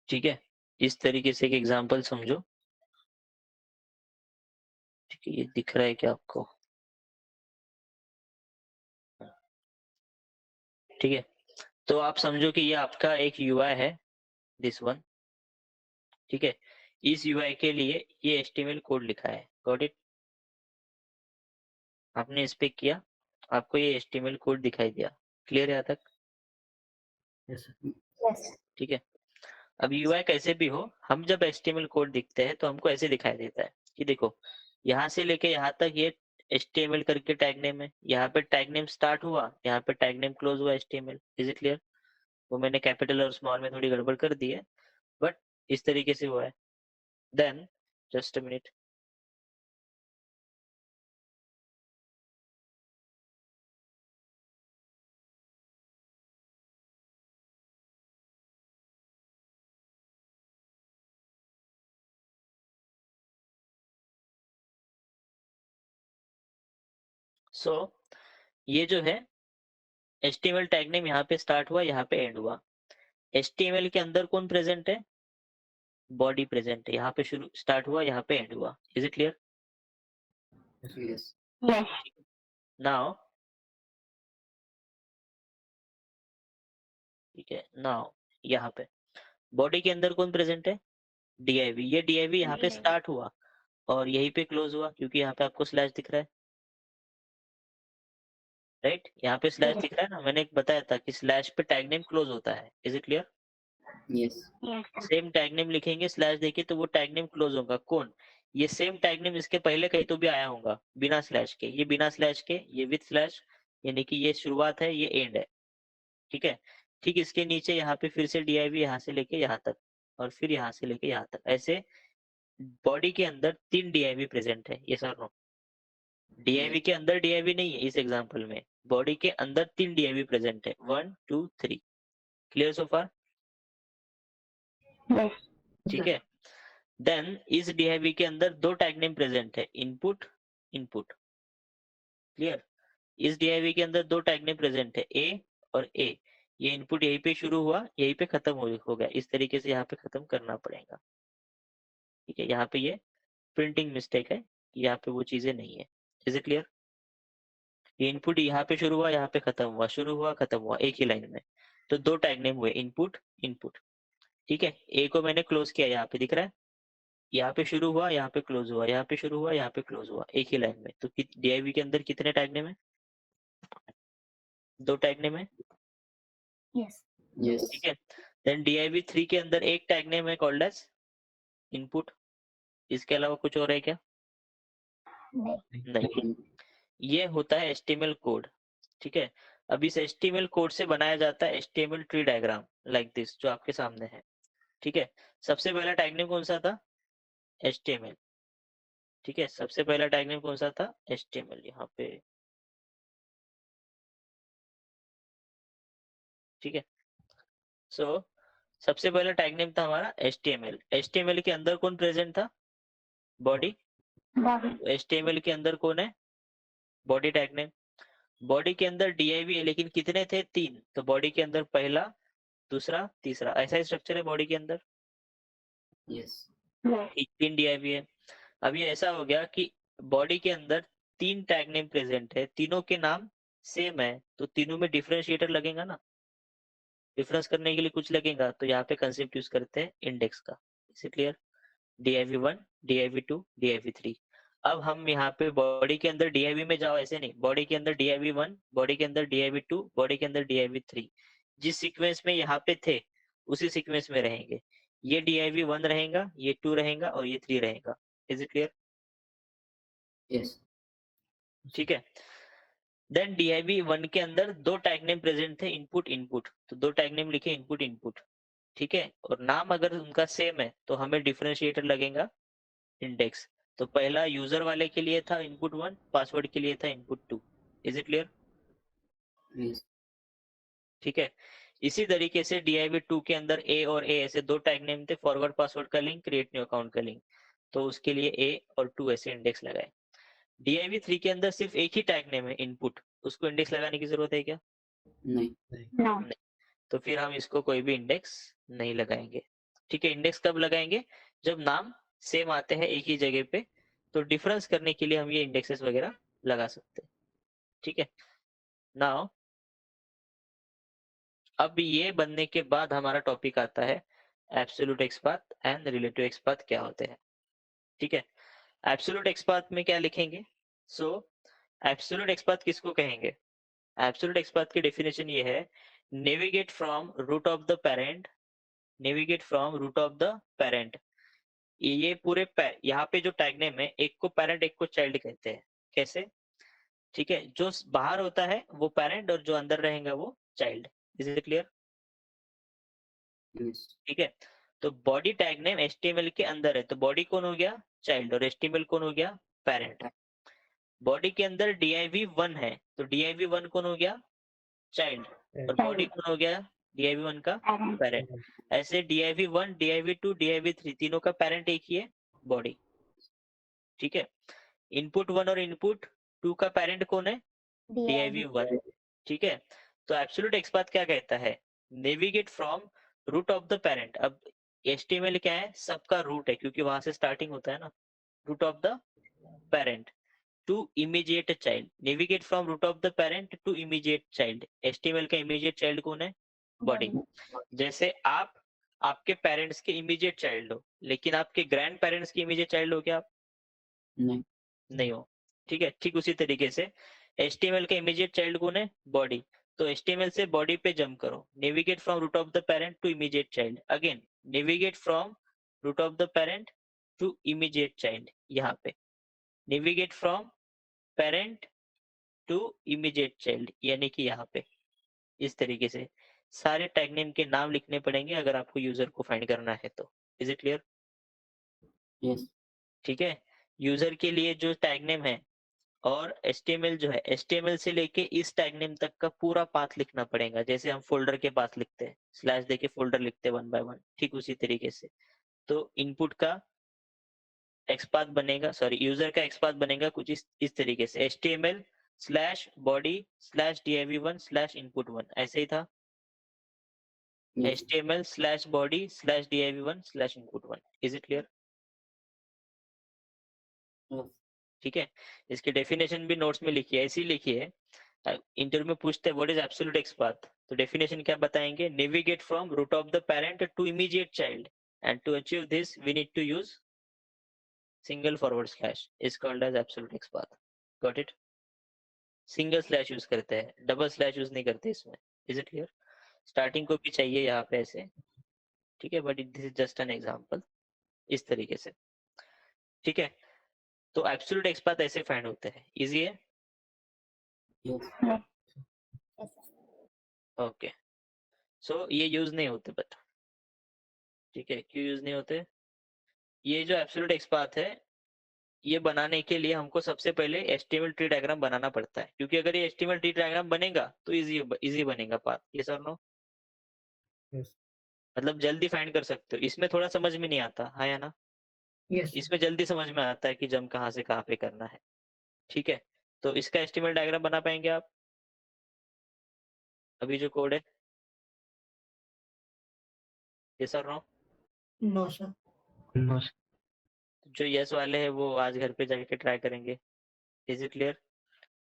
ठीक है। इस तरीके से एक एग्जांपल समझो। ठीक है। ये दिख रहा है क्या आपको? ठीक है। तो आप समझो कि ये आपका एक यूआई है, दिस वन। ठीक है। इस यूआई के लिए ये एचटीएमएल कोड लिखा है। Got it? आपने इस पे किया, आपको ये एचटीएमएल कोड दिखाई दिया। क्लियर है यहाँ तक? Yes, sir. Yes. ठीक है। अब यूआई कैसे भी हो, हम जब एचटीएमएल कोड दिखते हैं तो हमको ऐसे दिखाई देता है कि देखो यहाँ से लेके यहाँ तक ये एचटीएमएल करके टैग नेम है। यहाँ पे टैग नेम स्टार्ट हुआ, यहाँ पे टैग नेम क्लोज हुआ एचटीएमएल। Is it clear? वो मैंने कैपिटल और स्मॉल में थोड़ी गड़बड़ कर दी है, बट इस तरीके से हुआ है। Then just a minute. So ये जो है एचटीएमएल टैग नेम यहाँ पे स्टार्ट हुआ, यहाँ पे एंड हुआ। एचटीएमएल के अंदर कौन प्रेजेंट है? बॉडी प्रेजेंट है। यहाँ पे शुरू स्टार्ट हुआ, यहाँ पे एंड हुआ। Is it clear? Yes. Yes. Now ठीक है। नाउ यहाँ पे बॉडी के अंदर कौन प्रेजेंट है? डीआईवी। ये डीआईवी यहाँ पे स्टार्ट हुआ, और यहीं पे क्लोज हुआ क्योंकि यहाँ पे आपको स्लैश दिख रहा है, राइट? यहाँ पे स्लैश दिख रहा है ना, मैंने एक बताया था कि स्लैश पे टैग नेम क्लोज होता है। Is it clear? Yes. Same tag name लिखेंगे, स्लैश देके तो वो टैग नेम क्लोज होगा। कौन? ये सेम टैग नेम इसके पहले कहीं तो भी आया होगा बिना स्लैश के, ये बिना स्लैश के, ये विद स्लैश, यानी कि ये शुरुआत है, ये एंड है, ठीक है? ठीक इसके नीचे यहाँ पे फिर से div यहाँ से लेके यहाँ तक, और फिर यहाँ से लेके यहाँ तक, ऐसे बॉडी के अंदर 3 div प्रेजेंट है, यस और नो? div के अंदर div नहीं है इस एग्जांपल में, बॉडी के अंदर 3 div प्रेजेंट है, 1 2 3। क्लियर सो फार? Yes. ठीक है। देन इस div के अंदर 2 टैग नेम प्रेजेंट है, इनपुट इनपुट। क्लियर? इस div के अंदर 2 टैग नेम प्रेजेंट है, a और a। ये इनपुट यहीं पे शुरू हुआ, यहीं पे खत्म हो गया, इस तरीके से यहाँ पे खत्म करना पड़ेगा। ठीक है, यहाँ पे ये प्रिंटिंग मिस्टेक है, यहाँ पे वो चीजें नहीं है। Is it clear? ये इनपुट यहाँ पे शुरू हुआ, यहाँ पे खत्म हुआ, शुरू हुआ खत्म हुआ, एक ही लाइन में। तो 2 टैग नेम हुए, इनपुट इनपुट। ठीक है, ए को मैंने क्लोज किया, यहाँ पे दिख रहा है, यहाँ पे शुरू हुआ, यहाँ पे क्लोज हुआ, यहाँ पे शुरू हुआ, यहाँ पे क्लोज हुआ, एक ही लाइन में। तो div के अंदर कितने टैग नेम है? 2 टैग नेम है, Yes. Yes. ठीक है। देन div3 के अंदर एक टैग नेम है कॉल्ड एज इनपुट। इसके अलावा कुछ और है क्या? नहीं. नहीं। ये होता है HTML कोड, ठीक है। अब इस HTML कोड से बनाया जाता है HTML tree diagram like this, जो आपके सामने है, ठीक है। सबसे पहला टैग नेम कौन सा था? HTML, ठीक है। सबसे पहला टैग नेम कौन सा था? HTML, यहाँ पे, ठीक है। सो सबसे पहला टैग नेम था हमारा HTML। HTML के अंदर कौन प्रेजेंट था? बॉडी। Body. HTML के अंदर कौन है? Body tag name. बॉडी के अंदर div है, लेकिन कितने थे? 3। तो बॉडी के अंदर पहला, दूसरा, तीसरा, ऐसा ही स्ट्रक्चर है बॉडी के अंदर। Yes. Yes. 3 div है। अब ये ऐसा हो गया कि बॉडी के अंदर 3 टैग नेम प्रेजेंट है, तीनों के नाम सेम है, तो तीनों में डिफरेंशिएटर लगेगा ना, डिफरेंस करने के लिए कुछ लगेगा, तो यहाँ पे कंसेप्ट यूज करते हैं इंडेक्स का। Is clear? div1 div2 div3। अब हम यहाँ पे बॉडी के अंदर div में जाओ, ऐसे नहीं, बॉडी के अंदर div1, बॉडी के अंदर div2, बॉडी के अंदर div3, जिस सीक्वेंस में यहाँ पे थे उसी सीक्वेंस में रहेंगे। ये div1 रहेगा, ये 2 रहेगा और ये 3 रहेगा। Is it clear? Yes. ठीक है। देन div1 के अंदर 2 टैग नेम प्रेजेंट थे, इनपुट इनपुट, तो 2 टैग नेम लिखे, इनपुट इनपुट, ठीक है। और नाम अगर उनका सेम है तो हमें डिफरेंशिएटर लगेगा इंडेक्स। तो पहला यूजर वाले के लिए था input1, पासवर्ड के लिए था input2। Is it clear? Yes. ठीक है। इसी तरीके से div2 के अंदर a और a ऐसे 2 टैग नेम थे, फॉरवर्ड पासवर्ड का लिंक, क्रिएट न्यू अकाउंट का लिंक, तो उसके लिए a और 2 ऐसे इंडेक्स लगाए। div3 के अंदर सिर्फ एक ही टैग नेम है इनपुट, उसको इंडेक्स लगाने की जरूरत है क्या? नहीं. No. नहीं। तो फिर हम इसको कोई भी इंडेक्स नहीं लगाएंगे। ठीक है, इंडेक्स कब लगाएंगे? जब नाम सेम आते हैं एक ही जगह पे, तो डिफरेंस करने के लिए हम ये इंडेक्सेस वगैरह लगा सकते हैं। ठीक है। नाउ अब ये बनने के बाद हमारा टॉपिक आता है absolute XPath and relative XPath क्या होते हैं। ठीक है, एब्सोल्यूट एक्सपाथ में क्या लिखेंगे? सो एब्सोल्यूट एक्सपाथ किसको कहेंगे? एब्सोल्यूट एक्सपाथ की डेफिनेशन ये है, navigate from root of the parent, navigate from root of the parent. ये पूरे यहाँ पे जो टैग नेम है, एक को पेरेंट एक को चाइल्ड कहते हैं। कैसे? ठीक है, जो बाहर होता है वो पेरेंट और जो अंदर रहेगा वो child. Is it clear? Yes. ठीक है, तो बॉडी टैग नेम HTML के अंदर है, तो बॉडी कौन हो गया? चाइल्ड, और HTML कौन हो गया? पेरेंट। बॉडी के अंदर div1 है, तो div1 कौन हो गया? चाइल्ड, और बॉडी कौन हो गया? div1 का Parent. पेरेंट। ऐसे div1 div2 div3 तीनों का पेरेंट एक ही है, बॉडी। ठीक है, इनपुट 1 और इनपुट 2 का पेरेंट कौन है? div1। ठीक है, तो एब्सोल्यूट एक्सपाथ क्या कहता है? Navigate from root of the parent. अब HTML क्या है? सबका रूट है, क्योंकि वहां से स्टार्टिंग होता है ना, root of the parent to immediate child. Navigate from root of the parent to immediate child. HTML का इमीडिएट चाइल्ड कौन है? बॉडी। जैसे आप आपके पेरेंट्स के इमीडिएट चाइल्ड हो, लेकिन आपके ग्रैंड पेरेंट्स के इमीडिएट चाइल्ड हो क्या आप? नहीं नहीं हो, ठीक है। ठीक उसी तरीके से HTML का इमीडिएट चाइल्ड कौन है? बॉडी। तो HTML से बॉडी पे जंप करो, navigate from root of the parent to immediate child, again navigate from root of the parent to immediate child, यहाँ पे navigate from parent to immediate child, यानी कि यहाँ पे इस तरीके से सारे टैग नेम के नाम लिखने पड़ेंगे अगर आपको यूजर को फाइंड करना है तो। Is it clear? यस ठीक है। यूजर के लिए जो टैग नेम है और HTML जो है, HTML से लेके इस टैग नेम तक का पूरा पाथ लिखना पड़ेगा, जैसे हम फोल्डर के पाथ लिखते हैं, स्लैश देके फोल्डर लिखते हैं 1 by 1, ठीक उसी तरीके से। तो इनपुट का एक्सपाथ बनेगा, सॉरी यूजर का एक्सपाथ बनेगा कुछ इस तरीके से, HTML slash body slash div1 slash input1, ऐसे ही था। Yes HTML slash body slash div1 slash input1। Is it clear? Yes ठीक है। इसकी डेफिनेशन भी नोट्स में लिखी है, ऐसी लिखी है। इंटरव्यू में पूछते हैं व्हाट इज एब्सोल्यूट एक्सपाथ, तो डेफिनेशन क्या बताएंगे? Navigate from root of the parent to immediate child, and to achieve this we need to use single forward slash, is called as absolute XPath. Got it? Single slash use करते हैं, डबल स्लैश यूज नहीं करते इसमें। Is it clear? स्टार्टिंग को भी चाहिए यहाँ पे ऐसे, ठीक है, but this is just an example, इस तरीके से। ठीक है। तो एब्सोल्यूट एक्सपाथ ऐसे फाइंड होते हैं, इजी है। Yes Yes, sir. ओके, सो ये यूज नहीं होते, बट ठीक है, क्यों यूज नहीं होते? ये जो एब्सोल्यूट एक्सपाथ है, ये बनाने के लिए हमको सबसे पहले HTML ट्री डायग्राम बनाना पड़ता है, क्योंकि अगर ये HTML ट्री डायग्राम बनेगा तो इजी बनेगा पाथ। ये सर नो, Yes. मतलब जल्दी फाइंड कर सकते हो। इसमें थोड़ा समझ में नहीं आता, हाँ या ना? Yes. इसमें जल्दी समझ में आता है कि जंप कहाँ से कहाँ पे करना है। ठीक है, तो इसका HTML डायग्राम बना पाएंगे आप? अभी जो कोड है, ये sir no? No, sir. No, sir. जो यस वाले हैं वो आज घर पे जाके ट्राई करेंगे। Is it clear?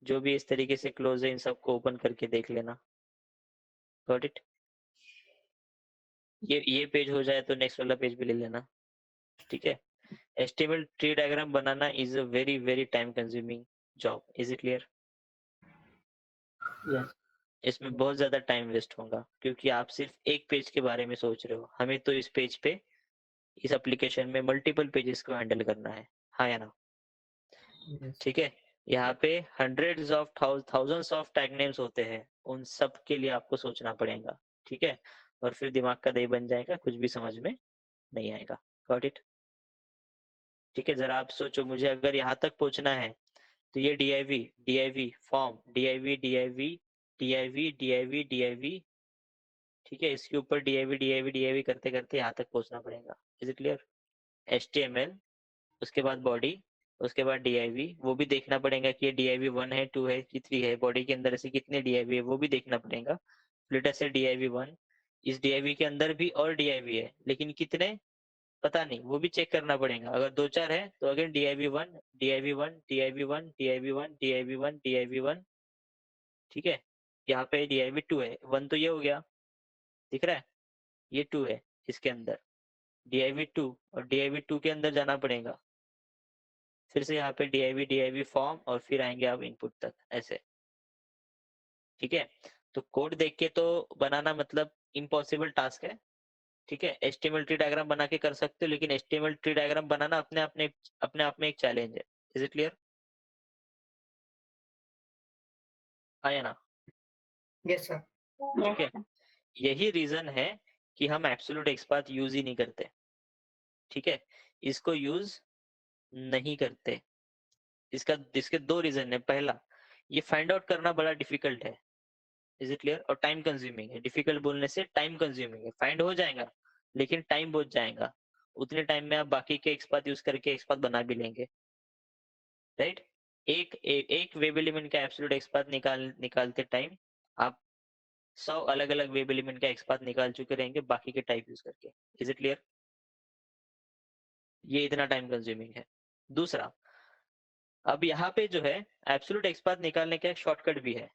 जो भी इस तरीके से क्लोज है इन सबको ओपन करके देख लेना। Got it? ये पेज हो जाए तो नेक्स्ट वाला पेज भी ले लेना। ठीक है। HTML tree diagram banana is a very very time consuming job. Is it clear? Yes इसमें बहुत ज्यादा टाइम वेस्ट होगा, क्योंकि आप सिर्फ एक पेज के बारे में सोच रहे हो। हमें तो इस पेज पे, इस एप्लीकेशन में मल्टीपल पेजेस को हैंडल करना है, हाँ या ना? Yes. ठीक है। यहाँ पे hundreds of thousands of tag names होते हैं, उन सब के लिए आपको सोचना पड़ेगा। ठीक है, और फिर दिमाग का दही बन जाएगा, कुछ भी समझ में नहीं आएगा। Got it? ठीक है, जरा आप सोचो, मुझे अगर यहाँ तक पहुंचना है तो ये div फॉर्म div, ठीक है, इसके ऊपर div करते करते यहाँ तक पहुंचना पड़ेगा। Is it clear? HTML, उसके बाद बॉडी, उसके बाद div, वो भी देखना पड़ेगा कि ये div1 है, 2 है कि 3 है, बॉडी के अंदर ऐसे कितने div है वो भी देखना पड़ेगा। लेटेस्ट से div1, इस div के अंदर भी और div है, लेकिन कितने पता नहीं, वो भी चेक करना पड़ेगा। अगर 2-4 है तो again div1 div1 div1 div1 div1 div1, ठीक है। यहाँ पे div2 है, 1 तो ये हो गया, दिख रहा है? ये 2 है इसके अंदर, div2, और div2 के अंदर जाना पड़ेगा, फिर से यहाँ पे div फॉर्म, और फिर आएंगे आप इनपुट तक, ऐसे। ठीक है, तो कोड देख के तो बनाना मतलब इम्पॉसिबल टास्क है। ठीक है, HTML ट्री डायग्राम बना के कर सकते हो, लेकिन HTML ट्री डायग्राम बनाना अपने आप में एक चैलेंज है। Is it clear? हाँ या ना? Yes, sir. ठीक है, यही रीजन है कि हम एब्सोल्यूट एक्सपाथ यूज ही नहीं करते। ठीक है, इसको यूज नहीं करते। इसके 2 रीजन है। पहला, ये फाइंड आउट करना बड़ा डिफिकल्ट है। Is it clear? और टाइम कंज्यूमिंग है। डिफिकल्ट बोलने से टाइम कंज्यूमिंग है, फाइंड हो जाएगा लेकिन टाइम बहुत जाएगा। उतने टाइम में आप बाकी के एक्सपाथ यूज करके एक्सपाथ बना भी लेंगे, राइट? एक वेब एलिमेंट का एब्सोल्यूट एक्सपाथ निकालते टाइम आप 100 अलग अलग वेब एलिमेंट का एक्सपाथ निकाल चुके रहेंगे बाकी के टाइप यूज करके। Is it clear? ये इतना टाइम कंज्यूमिंग है। दूसरा, अब यहाँ पे जो है एब्सोल्यूट एक्सपाथ निकालने का एक शॉर्टकट भी है।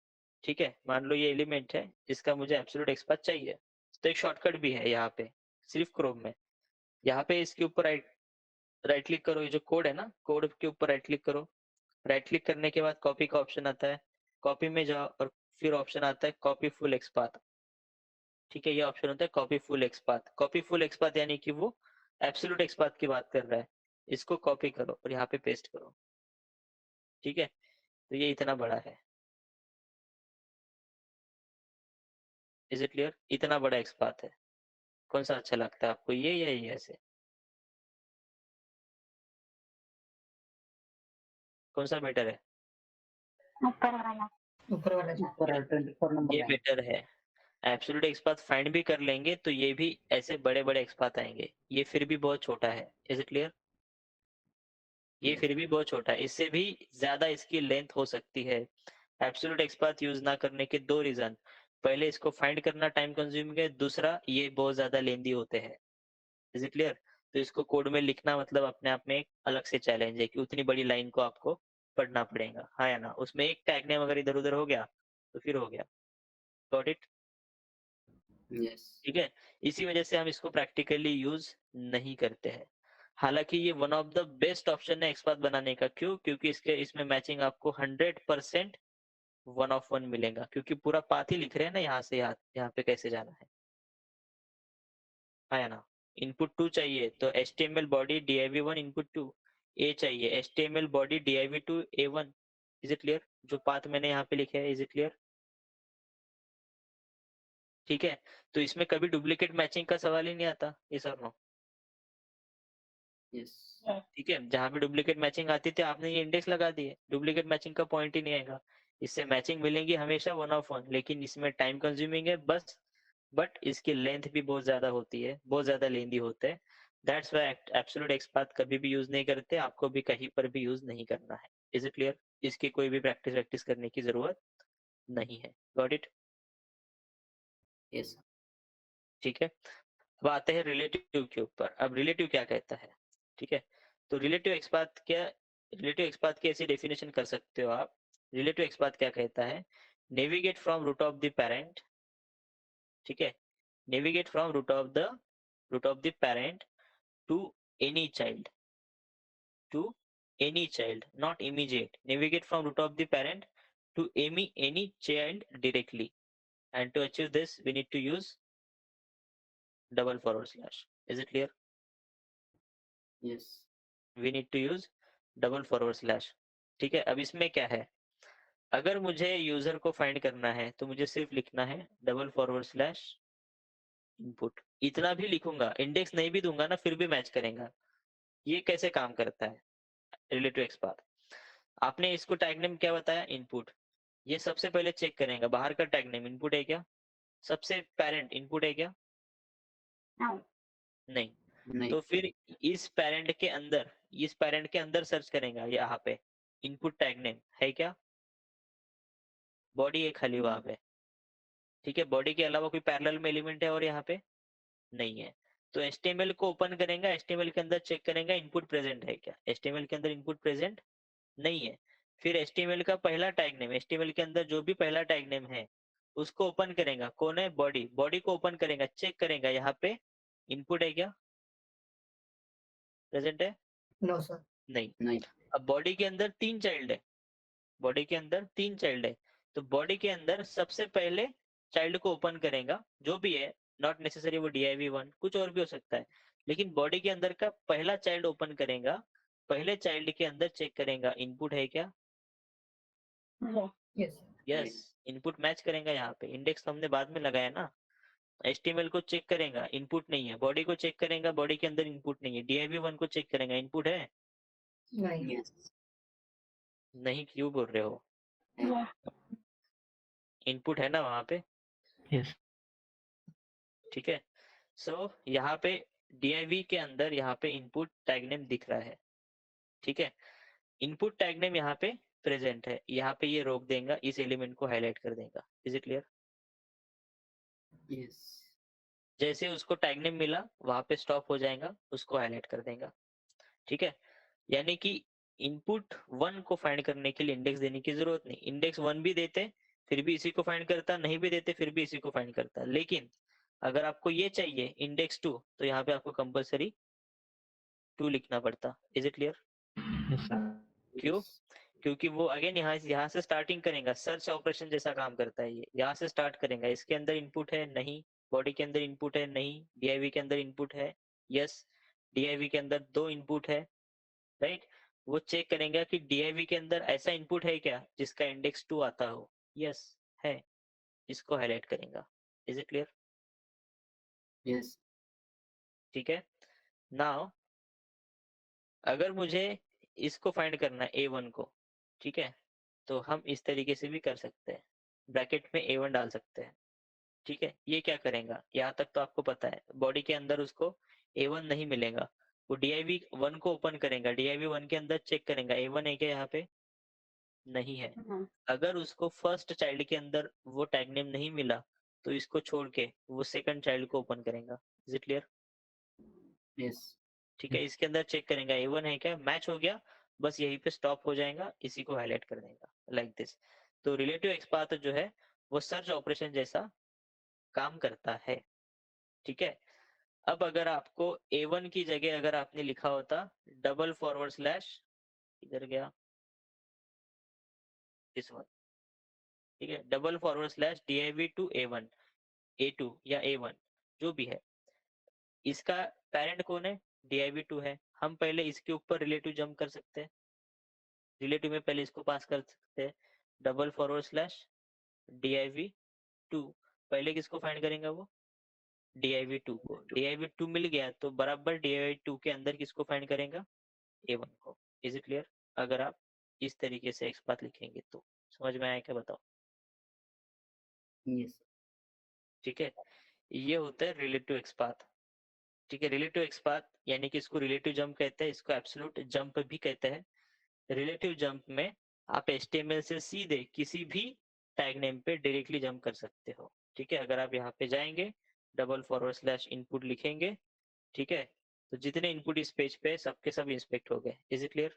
ठीक है, मान लो ये एलिमेंट है, इसका मुझे एब्सोल्यूट एक्सपाथ चाहिए, तो एक शॉर्टकट भी है यहाँ पे, सिर्फ क्रोम में। यहाँ पे इसके ऊपर राइट क्लिक करो, ये जो कोड है ना, कोड के ऊपर राइट क्लिक करो। राइट क्लिक करने के बाद कॉपी का ऑप्शन आता है, कॉपी में जाओ और फिर ऑप्शन आता है कॉपी फुल एक्सपाथ। ठीक है, ये ऑप्शन होता है copy full XPath. Copy full XPath यानी कि वो एब्सोल्यूट एक्सपाथ की बात कर रहा है। इसको कॉपी करो और यहाँ पे पेस्ट करो। ठीक है, तो ये इतना बड़ा है। Is it clear? इतना बड़ा एक्सपाथ है। कौन सा अच्छा लगता है आपको, ये या ये ऐसे? कौन सा बेटर है? ऊपर वाला। ऊपर वाला जी। ऊपर 24 नंबर ये लाइन। बेटर है। एब्सोल्यूट एक्सपाथ फाइंड भी कर लेंगे तो ये भी ऐसे बड़े बड़े एक्सपाथ आएंगे, ये फिर भी बहुत छोटा है। Is it clear? ये Yes. फिर भी बहुत छोटा है, इससे भी ज्यादा इसकी लेंथ हो सकती है। एब्सोल्यूट एक्सपाथ यूज ना करने के दो रीजन, पहले इसको फाइंड करना टाइम कंज्यूमिंग है, दूसरा ये बहुत ज्यादा लेंदी होते हैं। Is it clear? तो इसको कोड में लिखना मतलब अपने आप में एक अलग से चैलेंज है कि उतनी बड़ी लाइन को आपको पढ़ना पड़ेगा, हाँ या ना? उसमें एक टैग नेम अगर इधर उधर हो गया तो फिर हो गया। Got it? Yes. ठीक है, इसी वजह से हम इसको प्रैक्टिकली यूज नहीं करते हैं। हालांकि ये one of the best option है एक्सपाथ बनाने का। क्यों? क्योंकि इसमें मैचिंग आपको 100% 1 of 1 मिलेगा, क्योंकि पूरा पाथ ही लिख रहे हैं ना, यहाँ से यहाँ पे कैसे जाना है, हाँ या ना? इनपुट 2 चाहिए तो HTML बॉडी div1 इनपुट 2, ए चाहिए HTML body div2 a1। Is it clear? जो पाथ मैंने यहाँ पे लिखे है, इज इट क्लियर? ठीक है, तो इसमें कभी डुप्लीकेट मैचिंग का सवाल ही नहीं आता, ये सर नो। Yes. ठीक है, जहाँ पे डुप्लीकेट मैचिंग आती थी आपने ये इंडेक्स लगा दिए, डुप्लीकेट मैचिंग का पॉइंट ही नहीं आएगा। इससे मैचिंग मिलेंगी हमेशा 1 of 1, लेकिन इसमें टाइम कंज्यूमिंग है बस, बट इसकी लेंथ भी बहुत ज्यादा होती है, बहुत ज्यादा लेंदी होते हैं। दैट्स व्हाई एब्सोल्यूट एक्सपाथ कभी भी यूज नहीं करते, आपको भी कहीं पर भी यूज नहीं करना है। Is it clear? इसकी कोई भी प्रैक्टिस करने की जरूरत नहीं है। Got it? Yes. ठीक है, अब आते हैं रिलेटिव के ऊपर। अब रिलेटिव क्या कहता है? ठीक है, तो रिलेटिव एक्सपाथ की ऐसी डेफिनेशन कर सकते हो आप। रिलेटिव एक्सपाथ क्या कहता है? Navigate from root of the parent. ठीक है, navigate from root of the parent to any child, to any child, not immediate, navigate from root of the parent to any child directly, and to achieve this we need to use double forward slash. Is it clear? Yes. We need to use double forward slash. ठीक है, अब इसमें क्या है, अगर मुझे यूजर को फाइंड करना है तो मुझे सिर्फ लिखना है डबल फॉरवर्ड स्लैश इनपुट। इतना भी लिखूंगा, इंडेक्स नहीं भी दूंगा ना, फिर भी मैच करेगा। ये कैसे काम करता है रिलेटिव एक्सपाथ? आपने इसको टैग नेम क्या बताया? इनपुट। ये सबसे पहले चेक करेगा बाहर का टैग नेम इनपुट है क्या, सबसे पेरेंट इनपुट है क्या? No. नहीं। नहीं. तो फिर इस पेरेंट के अंदर सर्च करेगा यहाँ पे इनपुट टैग नेम है क्या? बॉडी है खाली वहां पे। ठीक है, बॉडी के अलावा कोई पैरेलल में एलिमेंट है और यहाँ पे नहीं है। तो HTML को ओपन करेगा, HTML के अंदर चेक करेगा इनपुट प्रेजेंट है क्या। HTML के अंदर इनपुट प्रेजेंट नहीं है। फिर HTML का पहला टैग नेम, HTML के अंदर जो भी पहला टैग नेम है उसको ओपन करेगा। कौन है? बॉडी। बॉडी को ओपन करेगा, चेक करेगा यहाँ पे इनपुट है क्या, प्रेजेंट है? No sir. नहीं। नहीं. अब बॉडी के अंदर 3 चाइल्ड है, बॉडी के अंदर 3 चाइल्ड है, तो बॉडी के अंदर सबसे पहले चाइल्ड को ओपन करेगा, जो भी है, नॉट नेसेसरी वो div1 कुछ और भी हो सकता है, लेकिन बॉडी के अंदर का पहला चाइल्ड ओपन करेगा। पहले चाइल्ड के अंदर चेक करेगा इनपुट है क्या। Yes. Yes yes, input match करेगा। यहाँ पे इंडेक्स तो हमने बाद में लगाया ना। HTML को चेक करेगा, इनपुट नहीं है। बॉडी को चेक करेगा, बॉडी के अंदर इनपुट नहीं है। div1 को चेक करेगा, इनपुट है? नहीं। Yes. नहीं, क्यों बोल रहे हो? Yes. इनपुट है ना वहां पे। यस ठीक है, सो यहाँ पे div के अंदर यहाँ पे इनपुट टैग नेम दिख रहा है। ठीक है, इनपुट टैग नेम यहाँ पे प्रेजेंट है, यहाँ पे ये रोक देगा, इस एलिमेंट को हाईलाइट कर देगा। Is it clear? Yes. जैसे उसको टैग नेम मिला वहां पे स्टॉप हो जाएगा, उसको हाईलाइट कर देगा। ठीक है, यानी कि इनपुट 1 को फाइंड करने के लिए इंडेक्स देने की जरूरत नहीं। इंडेक्स 1 भी देते फिर भी इसी को फाइंड करता, नहीं भी देते फिर भी इसी को फाइंड करता। लेकिन अगर आपको ये चाहिए इंडेक्स 2 तो यहाँ पे आपको कंपलसरी टू लिखना पड़ता। Is it clear? Yes, sir. क्यों? क्योंकि वो अगेन यहाँ से स्टार्टिंग करेगा, सर्च ऑपरेशन जैसा काम करता है ये। यहाँ से स्टार्ट करेगा, इसके अंदर इनपुट है नहीं, बॉडी के अंदर इनपुट है नहीं, डीआईवी के अंदर इनपुट है यस, डीआईवी के अंदर 2 इनपुट है, राइट। वो चेक करेंगे कि डीआईवी के अंदर ऐसा इनपुट है क्या जिसका इंडेक्स 2 आता हो, यस है, इसको हाईलाइट करेगा। Is it clear? Yes. ठीक है। नाउ अगर मुझे इसको फाइंड करना है A1 को, ठीक है, तो हम इस तरीके से भी कर सकते हैं, ब्रैकेट में A1 डाल सकते हैं, ठीक है। ये क्या करेगा, यहाँ तक तो आपको पता है, बॉडी के अंदर उसको A1 नहीं मिलेगा, वो DIV 1 को ओपन करेगा, DIV 1 के अंदर चेक करेगा A1 है क्या, यहाँ पे नहीं है। अगर उसको फर्स्ट चाइल्ड के अंदर वो टैग नेम नहीं मिला तो इसको छोड़ के वो सेकंड चाइल्ड को ओपन करेगा। Is it clear? Yes. ठीक है, इसके अंदर चेक करेगा A1 है क्या, मैच हो गया, बस यहीं पे स्टॉप हो जाएगा, इसी को हाईलाइट कर देगा लाइक दिस। तो रिलेटिव एक्सपाथ जो है वो सर्च ऑपरेशन जैसा काम करता है, ठीक है। अब अगर आपको A1 की जगह अगर आपने लिखा होता डबल फॉरवर्ड स्लैश, इधर गया दिस वन, ठीक है, double forward slash DIV to A1, A2 या A1 जो भी है, इसका पेरेंट कौन है, DIV2 है। हम पहले इसके ऊपर रिलेटिव जंप कर सकते हैं, रिलेटिव में पहले इसको पास कर सकते हैं, डबल फॉरवर्ड स्लैश DIV2, पहले किसको फाइंड करेंगे वो, DIV2 को। DIV2 मिल गया तो बराबर DIV2 के अंदर किसको फाइंड करेगा, A1 को। Is it clear? अगर आप इस तरीके से एक्सपाथ लिखेंगे तो समझ में आया क्या, बताओ? Yes. ठीक है, ये होता है रिलेटिव एक्सपाथ। ठीक है, रिलेटिव एक्सपाथ यानी कि इसको रिलेटिव जंप कहते हैं, इसको एब्सोल्यूट जंप भी कहते हैं। रिलेटिव जंप में आप HTML से सीधे किसी भी टैग नेम पे डायरेक्टली जंप कर सकते हो। ठीक है, अगर आप यहाँ पे जाएंगे, डबल फॉरवर्ड स्लैश इनपुट लिखेंगे, ठीक है, तो जितने इनपुट इस पेज पे सबके सब इंस्पेक्ट हो गए। Is it clear?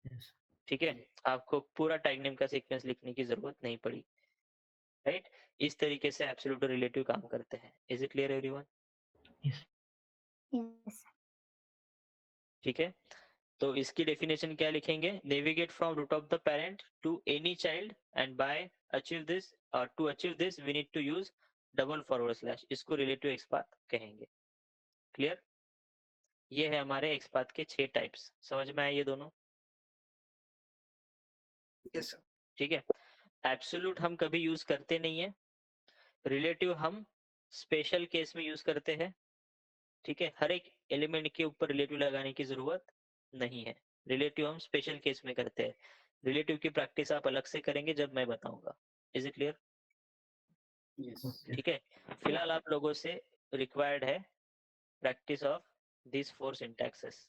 Yes. ठीक है, आपको पूरा टैग नेम का सीक्वेंस लिखने की जरूरत नहीं पड़ी, राइट। इस तरीके से एब्सोल्यूट और रिलेटिव काम करते हैं। Is it clear everyone? Yes. Yes. ठीक है, तो इसकी डेफिनेशन क्या लिखेंगे, navigate from root of the parent to any child and by achieve this, और to achieve this we need to use double forward slash, इसको रिलेटिव एक्सपाथ कहेंगे। क्लियर? ये है हमारे एक्सपाथ के 6 टाइप्स। समझ में आए ये दोनों? Yes, sir. ठीक है, एब्सोल्यूट हम कभी यूज करते नहीं है, रिलेटिव हम स्पेशल केस में यूज करते हैं। ठीक है, हर एक एलिमेंट के ऊपर रिलेटिव लगाने की जरूरत नहीं है, रिलेटिव हम स्पेशल केस में करते हैं। रिलेटिव की प्रैक्टिस आप अलग से करेंगे जब मैं बताऊंगा। Is it clear? Yes. Okay. ठीक है, फिलहाल आप लोगों से रिक्वायर्ड है प्रैक्टिस ऑफ दिस 4 सिंटैक्सेस।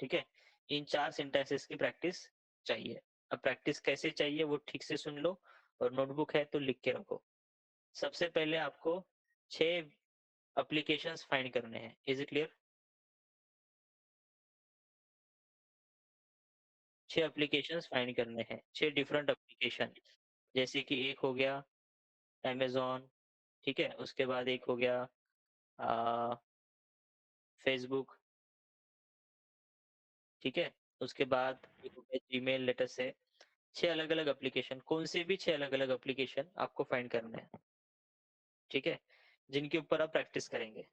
ठीक है, इन 4 सिंटैक्सेस की प्रैक्टिस चाहिए। अब प्रैक्टिस कैसे चाहिए वो ठीक से सुन लो, और नोटबुक है तो लिख के रखो। सबसे पहले आपको 6 एप्लीकेशंस फाइंड करने हैं। Is it clear? 6 applications find करने हैं, 6 डिफरेंट एप्लीकेशन। जैसे कि एक हो गया अमेजोन, ठीक है, उसके बाद एक हो गया फेसबुक, ठीक है, उसके बाद एक हो गया जीमेल, लेटर से 6 अलग अलग एप्लीकेशन, कौन से भी 6 अलग अलग एप्लीकेशन आपको फाइंड करने हैं, ठीक है, जिनके ऊपर आप प्रैक्टिस करेंगे।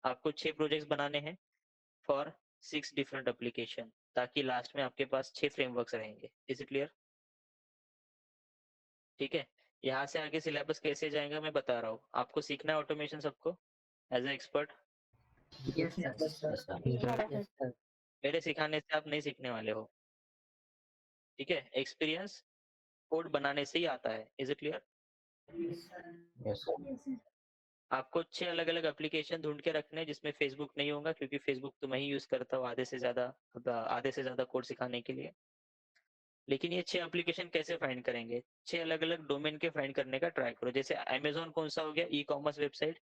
आपको 6 प्रोजेक्ट्स बनाने हैं फॉर 6 डिफरेंट एप्लीकेशन, ताकि लास्ट में आपके पास 6 फ्रेमवर्क्स रहेंगे। Is it clear? ठीक है, यहाँ से आगे सिलेबस कैसे जाएगा मैं बता रहा हूँ। आपको सीखना है ऑटोमेशन सबको as a expert. Yes, sir. Yes, sir. Yes, sir. Yes, sir. मेरे सिखाने से आप नहीं सीखने वाले हो, ठीक है, एक्सपीरियंस कोड बनाने से ही आता है। Is it clear? Yes, sir. आपको 6 अलग अलग एप्लीकेशन ढूंढ के रखने हैं जिसमें फेसबुक नहीं होगा, क्योंकि फेसबुक तो मैं ही यूज करता हूँ आधे से ज्यादा कोड सिखाने के लिए। लेकिन ये 6 एप्लीकेशन कैसे फाइंड करेंगे, 6 अलग अलग डोमेन के फाइंड करने का ट्राई करो। जैसे अमेजोन कौन सा हो गया, ई कॉमर्स वेबसाइट,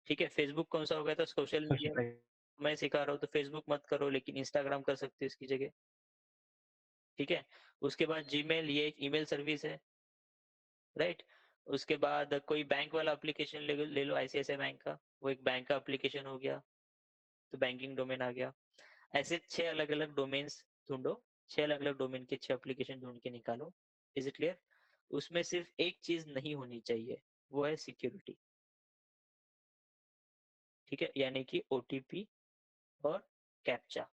ठीक है, फेसबुक कौन सा हो गया, तो सोशल मीडिया। Social. मैं सिखा रहा हूँ तो फेसबुक मत करो, लेकिन इंस्टाग्राम कर सकते हो इसकी जगह, ठीक है। उसके बाद जीमेल, ये एक ईमेल सर्विस है, राइट। उसके बाद कोई बैंक वाला एप्लीकेशन ले लो ICICI बैंक का, वो एक बैंक का एप्लीकेशन हो गया, तो बैंकिंग डोमेन आ गया। ऐसे 6 अलग अलग डोमेन्स ढूंढो, 6 अलग अलग डोमेन के 6 एप्लीकेशन ढूंढ के निकालो। Is it clear? उसमें सिर्फ एक चीज नहीं होनी चाहिए, वो है सिक्योरिटी। ठीक है, यानी कि OTP और कैप्चा।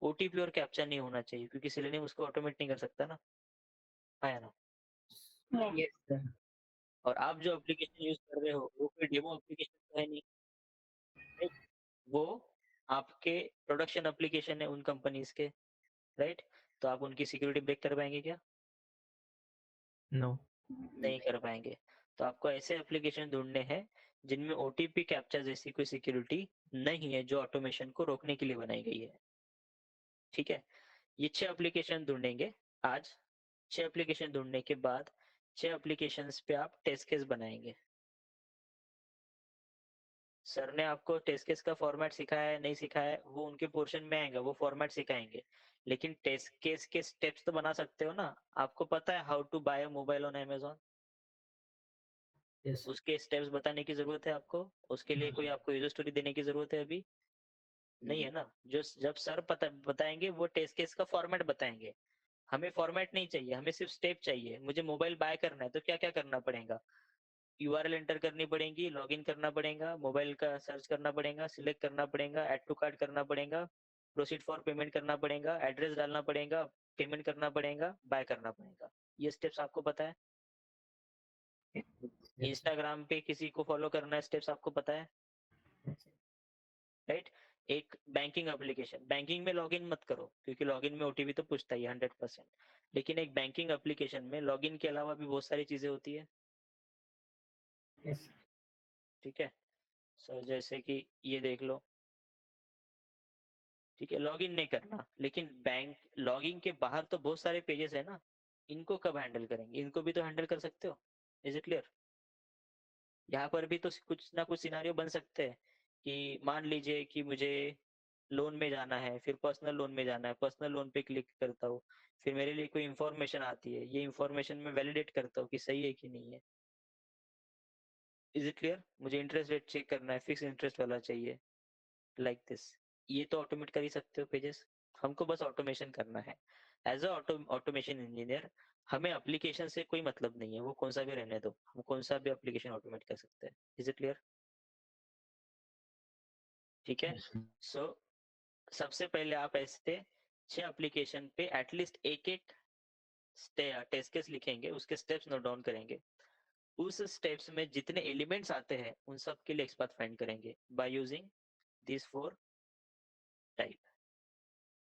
OTP और कैप्चा नहीं होना चाहिए, क्योंकि सेलेनियम उसको ऑटोमेट नहीं कर सकता ना, है ना। Yes. Yes, sir. और आप जो एप्लीकेशन यूज कर रहे हो वो कोई डेमो एप्लीकेशन तो है नहीं, राइट? वो आपके प्रोडक्शन एप्लीकेशन है उन कंपनीज के, राइट? तो आप उनकी सिक्योरिटी ब्रेक कर पाएंगे क्या? No. नहीं कर पाएंगे। तो आपको ऐसे एप्लीकेशन ढूंढने हैं जिनमें OTP कैप्चा जैसी कोई सिक्योरिटी नहीं है, जो ऑटोमेशन को रोकने के लिए बनाई गई है। ठीक है, ये 6 एप्लीकेशन ढूंढेंगे आज। 6 एप्लीकेशन ढूंढने के बाद 6 एप्लीकेशंस पे आप टेस्ट केस बनाएंगे। सर ने आपको टेस्ट केस का फॉर्मेट सिखाया है नहीं सिखाया है, वो उनके पोर्शन में आएगा, वो फॉर्मेट सिखाएंगे। लेकिन टेस्ट केस के स्टेप्स तो बना सकते हो ना। आपको पता है how to buy a mobile on Amazon? Yes. उसके स्टेप्स बताने की जरूरत है आपको? उसके लिए कोई आपको यूजर स्टोरी देने की जरूरत है अभी? नहीं है ना। जो जब सर बताएंगे वो टेस्ट केस का फॉर्मेट बताएंगे। हमें फॉर्मेट नहीं चाहिए, हमें सिर्फ स्टेप चाहिए। मुझे मोबाइल बाय करना है तो क्या क्या करना पड़ेगा? URL एंटर करनी पड़ेगी, लॉगिन करना पड़ेगा, मोबाइल का सर्च करना पड़ेगा, सिलेक्ट करना पड़ेगा, ऐड टू कार्ट करना पड़ेगा, प्रोसीड फॉर पेमेंट करना पड़ेगा, एड्रेस डालना पड़ेगा, पेमेंट करना पड़ेगा, बाय करना पड़ेगा। ये स्टेप्स आपको पता है? Yes. इंस्टाग्राम पे किसी को फॉलो करना है, स्टेप्स आपको पता है, Yes. राइट? एक बैंकिंग एप्लीकेशन, बैंकिंग में लॉगिन मत करो क्योंकि लॉगिन में OTP तो पूछता ही 100%। लेकिन एक बैंकिंग एप्लीकेशन में लॉगिन के अलावा भी बहुत सारी चीजें होती है। Yes. ठीक है, सो जैसे कि ये देख लो। ठीक है, लॉगिन नहीं करना, लेकिन बैंक लॉगिन के बाहर तो बहुत सारे पेजेस है ना, इनको कब हैंडल करेंगे? इनको भी तो हैंडल कर सकते हो। Is it clear? यहाँ पर भी तो कुछ ना कुछ सिनारियो बन सकते हैं कि मान लीजिए कि मुझे लोन में जाना है, फिर पर्सनल लोन में जाना है, पर्सनल लोन पे क्लिक करता हूँ, फिर मेरे लिए कोई इन्फॉर्मेशन आती है, ये इन्फॉर्मेशन मैं वैलिडेट करता हूँ कि सही है कि नहीं है। Is it clear? मुझे इंटरेस्ट रेट चेक करना है, फिक्स इंटरेस्ट वाला चाहिए, लाइक दिस। ये तो ऑटोमेट कर ही सकते हो पेजेस। हमको बस ऑटोमेशन करना है। एज अ ऑटोमेशन इंजीनियर हमें एप्लीकेशन से कोई मतलब नहीं है, वो कौन सा भी रहने दो, हम कौन सा भी एप्लीकेशन ऑटोमेट कर सकते हैं। Is it clear? ठीक है, Yes, sir. सो सबसे पहले आप ऐसे 6 एप्लीकेशन पे एटलीस्ट एक एक टेस्ट केस लिखेंगे, उसके स्टेप्स नोट डाउन करेंगे। उस स्टेप्स में जितने एलिमेंट्स आते हैं उन सब के लिए एक्सपाथ फाइंड करेंगे बाय यूजिंग दिस 4 टाइप।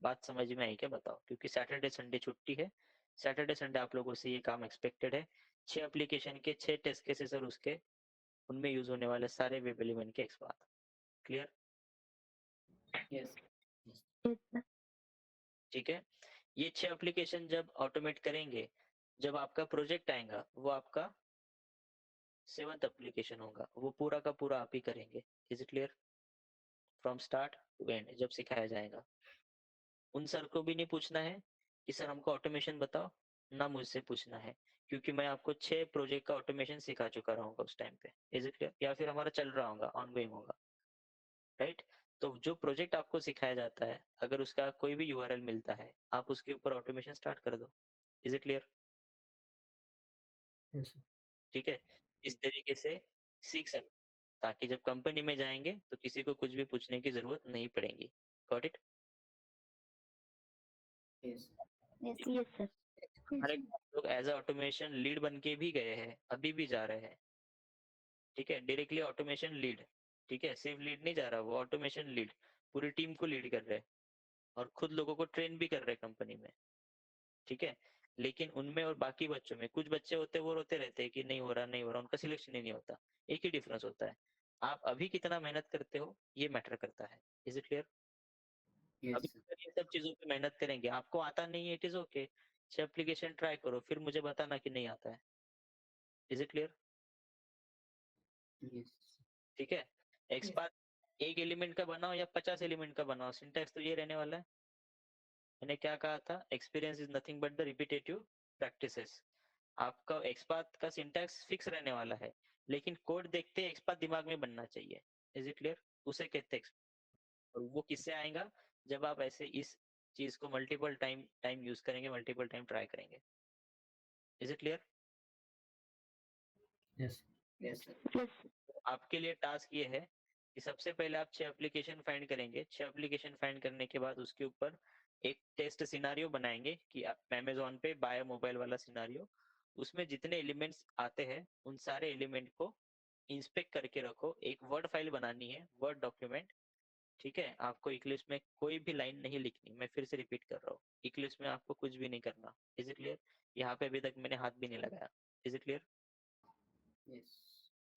बात समझ में आई क्या? बताओ, क्योंकि सैटरडे संडे छुट्टी है। सैटरडे संडे आप लोगों से ये काम एक्सपेक्टेड है। 6 एप्लीकेशन के 6 टेस्ट केसेस और उसके उनमें यूज होने वाले सारे वेब एलिमेंट के XPath. Clear? Yes. Yes, sir. ठीक है, ये 6 एप्लीकेशन जब ऑटोमेट करेंगे, जब आपका प्रोजेक्ट आएगा वो आपका 7th एप्लीकेशन होगा, वो पूरा का पूरा आप ही करेंगे। Is it clear? From start to end जब सिखाया जाएगा। उन सर को भी नहीं पूछना है कि सर हमको ऑटोमेशन बताओ, ना मुझसे पूछना है, क्योंकि मैं आपको 6 प्रोजेक्ट का ऑटोमेशन सिखा चुका रहूंगा उस टाइम पे। Is it clear? या फिर हमारा चल रहा होगा, ऑनगोइंग होगा, राइट? तो जो प्रोजेक्ट आपको सिखाया जाता है, अगर उसका कोई भी URL मिलता है, आप उसके ऊपर ऑटोमेशन स्टार्ट कर दो। Is it clear? Yes. ठीक है, इस तरीके से सीख सकते, ताकि जब कंपनी में जाएंगे तो किसी को कुछ भी पूछने की जरूरत नहीं पड़ेगी। Got it? Yes. Yes, yes, sir. हमारे लोग एज अ ऑटोमेशन लीड बन के भी गए हैं, अभी भी जा रहे हैं। ठीक है, डायरेक्टली ऑटोमेशन लीड। ठीक है, सिर्फ लीड नहीं जा रहा, वो ऑटोमेशन लीड पूरी टीम को लीड कर रहे हैं और खुद लोगों को ट्रेन भी कर रहे हैं कंपनी में। ठीक है, लेकिन उनमें और बाकी बच्चों में कुछ बच्चे होते हैं वो रोते रहते हैं कि नहीं हो रहा नहीं हो रहा, उनका सिलेक्शन ही नहीं होता। एक ही डिफरेंस होता है, आप अभी कितना मेहनत करते हो ये मैटर करता है। Is it clear? Yes. अभी अगर ये सब चीजों पे मेहनत करेंगे, आपको आता नहीं है, it is okay, application try करो, फिर मुझे बताना कि नहीं आता है। Is it clear? Yes. ठीक है, एक्सपाथ एक एलिमेंट का बनाओ या 50 एलिमेंट का बनाओ, सिंटैक्स तो ये रहने वाला है। मैंने क्या कहा था? Experience is nothing but the repetitive practices. आपका XPath का सिंटैक्स फिक्स रहने वाला है, लेकिन कोड देखते ही XPath दिमाग में बनना चाहिए। Is it clear? उसे कहते हैं और वो किससे आएगा? जब आप ऐसे इस चीज को मल्टीपल टाइम यूज करेंगे, मल्टीपल टाइम ट्राई करेंगे। Is it clear? Yes. Yes, sir. Yes. आपके लिए टास्क ये है कि सबसे पहले आप 6 एप्लीकेशन फाइंड करेंगे। 6 एप्लीकेशन फाइंड करने के बाद उसके ऊपर एक टेस्ट सिनारियो बनाएंगे कि आप अमेजोन पे बाय मोबाइल वाला सिनारियो, उसमें जितने एलिमेंट्स आते हैं उन सारे एलिमेंट को इंस्पेक्ट करके रखो। एक वर्ड फाइल बनानी है, वर्ड डॉक्यूमेंट। ठीक है, आपको इक्लिप्स में कोई भी लाइन नहीं लिखनी। मैं फिर से रिपीट कर रहा हूँ, इक्लिप्स में आपको कुछ भी नहीं करना। Is it clear? यहाँ पे अभी तक मैंने हाथ भी नहीं लगाया। Is it clear? Yes.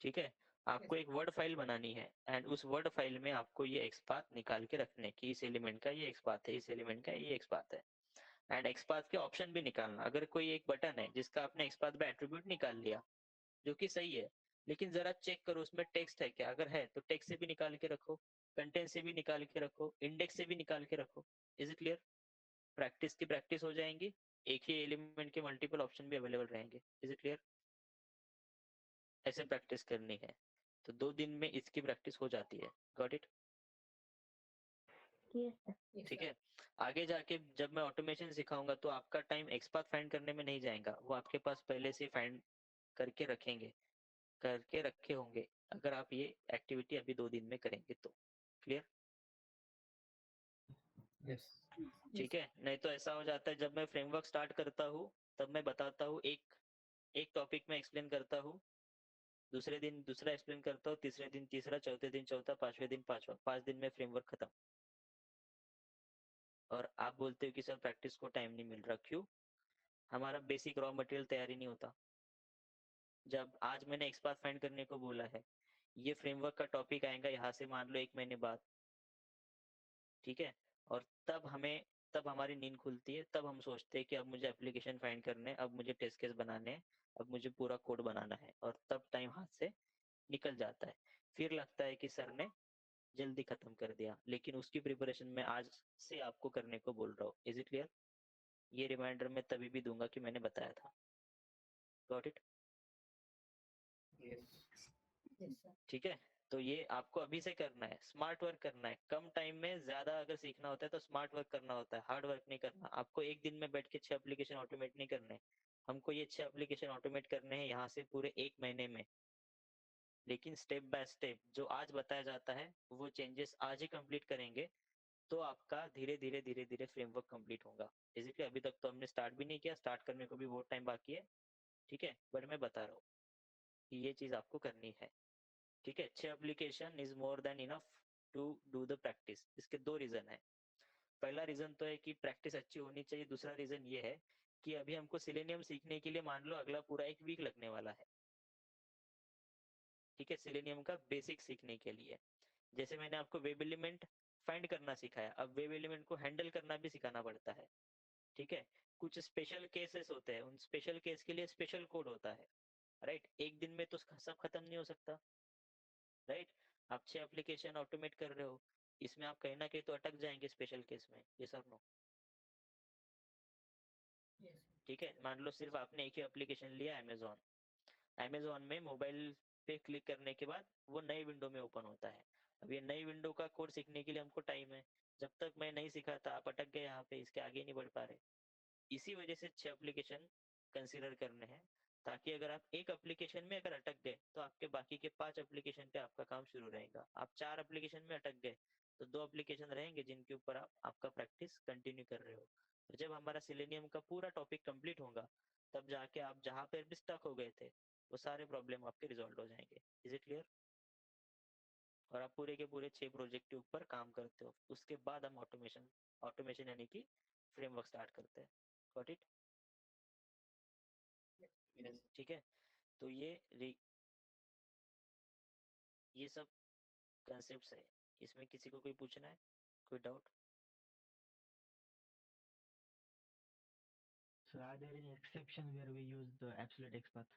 ठीक है, आपको एक वर्ड फाइल बनानी है एंड उस वर्ड फाइल में आपको ये XPath निकाल के रखने कि इस एलिमेंट का ये XPath है, इस एलिमेंट का ये XPath है। एंड XPath के ऑप्शन भी निकालना। अगर कोई एक बटन है जिसका आपने XPath पे एट्रीब्यूट निकाल लिया, जो कि सही है, लेकिन जरा चेक करो उसमें टेक्स्ट है क्या। अगर है तो टेक्स्ट से भी निकाल के रखो, कंटेंट से भी निकाल के रखो, इंडेक्स से भी निकाल के रखो। Is it clear? प्रैक्टिस की प्रैक्टिस हो जाएंगी, एक ही एलिमेंट के मल्टीपल ऑप्शन भी अवेलेबल रहेंगे। Is it clear? ऐसे प्रैक्टिस करनी है, तो 2 दिन में इसकी प्रैक्टिस हो जाती है। Got it? Yes, sir. Yes, ठीक sir. है, आगे जाके जब मैं ऑटोमेशन सिखाऊंगा तो आपका टाइम XPath फाइंड करने में नहीं जाएगा, वो आपके पास पहले से फाइंड करके रखेंगे, करके रखे होंगे, अगर आप ये एक्टिविटी अभी 2 दिन में करेंगे तो। क्लियर? Yes. ठीक है, नहीं तो ऐसा हो जाता है जब मैं फ्रेमवर्क स्टार्ट करता हूँ तब मैं बताता हूँ एक एक टॉपिक में एक्सप्लेन करता हूँ, दूसरे दिन दूसरा एक्सप्लेन करता हूँ, तीसरे दिन तीसरा, चौथे दिन चौथा, पांचवें दिन पांचवा। 5 दिन में फ्रेमवर्क खत्म। और आप बोलते हो कि सर प्रैक्टिस को टाइम नहीं मिल रहा। क्यों? हमारा बेसिक रॉ मटेरियल तैयार ही नहीं होता। जब आज मैंने XPath फाइंड करने को बोला है, ये फ्रेमवर्क का टॉपिक आएगा यहाँ से मान लो 1 महीने बाद। ठीक है, और तब हमारी नींद खुलती है, तब हम सोचते हैं कि अब मुझे एप्लीकेशन फाइंड करने हैं, अब मुझे टेस्ट केस बनाने हैं, अब मुझे पूरा कोड बनाना है, और तब टाइम हाथ से निकल जाता है। फिर लगता है कि सर ने जल्दी खत्म कर दिया, लेकिन उसकी प्रिपरेशन मैं आज से आपको करने को बोल रहा हूँ। Is it clear? ये रिमाइंडर मैं तभी भी दूंगा कि मैंने बताया था। Got it? Yes. Yes, sir. ठीक है, तो ये आपको अभी से करना है, स्मार्ट वर्क करना है। कम टाइम में ज्यादा अगर सीखना होता है तो स्मार्ट वर्क करना होता है, हार्ड वर्क नहीं करना। आपको एक दिन में बैठ के 6 एप्लीकेशन ऑटोमेट नहीं करने, हमको ये 6 एप्लीकेशन ऑटोमेट करने हैं यहाँ से पूरे 1 महीने में। लेकिन स्टेप बाय स्टेप जो आज बताया जाता है वो चेंजेस आज ही कंप्लीट करेंगे तो आपका धीरे धीरे धीरे धीरे फ्रेमवर्क कंप्लीट होगा। इसलिए अभी तक तो हमने स्टार्ट भी नहीं किया, स्टार्ट करने को भी बहुत टाइम बाकी है। ठीक है, बट मैं बता रहा हूँ कि ये चीज आपको करनी है। ठीक है, 6 application is more than enough to do the practice. इसके 2 रीजन है। पहला रीजन तो है कि प्रैक्टिस अच्छी होनी चाहिए, दूसरा रीजन ये है कि अभी हमको सिलेनियम सीखने के लिए मान लो अगला पूरा 1 वीक लगने वाला है। ठीक है, सिलेनियम का बेसिक सीखने के लिए जैसे मैंने आपको वेब एलिमेंट फाइंड करना सिखाया, अब वेब एलिमेंट को हैंडल करना भी सिखाना पड़ता है। ठीक है, कुछ स्पेशल केसेस होते हैं, उन स्पेशल केस के लिए स्पेशल कोड होता है। राइट, एक दिन में तो सब खत्म नहीं हो सकता। राइट, आप 6 एप्लीकेशन ऑटोमेट कर रहे हो, इसमें आप कहीं ना कहीं तो अटक जाएंगे स्पेशल केस में। ये सर नो? Yes. ठीक है, मान लो सिर्फ आपने एक ही एप्लीकेशन लिया अमेजोन, अमेजोन में मोबाइल पे क्लिक करने के बाद वो नई विंडो में ओपन होता है। अब ये नई विंडो का कोड सीखने के लिए हमको टाइम है, जब तक मैं नहीं सिखाता आप अटक गए यहाँ पे, इसके आगे नहीं बढ़ पा रहे। इसी वजह से 6 एप्लीकेशन कंसीडर करने हैं, ताकि अगर आप एक एप्लीकेशन में अगर अटक गए तो आपके बाकी के 5 एप्लीकेशन पे आपका काम शुरू रहेगा। आप 4 एप्लीकेशन में अटक गए तो 2 एप्लीकेशन रहेंगे जिनके ऊपर आप आपका प्रैक्टिस कंटिन्यू कर रहे हो। और जब हमारा सिलेनियम का पूरा टॉपिक कंप्लीट होगा तब जाके आप जहाँ पर भी स्टक हो गए थे वो सारे प्रॉब्लम आपके रिजॉल्व हो जाएंगे। Is it clear? और आप पूरे के पूरे 6 प्रोजेक्ट के ऊपर काम करते हो, उसके बाद हम ऑटोमेशन ऑटोमेशन यानी कि फ्रेमवर्क स्टार्ट करते हैं। Got it? Yes. ठीक है, तो ये सब कंसेप्ट्स है। इसमें किसी को कोई पूछना है, कोई doubt? So are there any exception where we use the absolute XPath?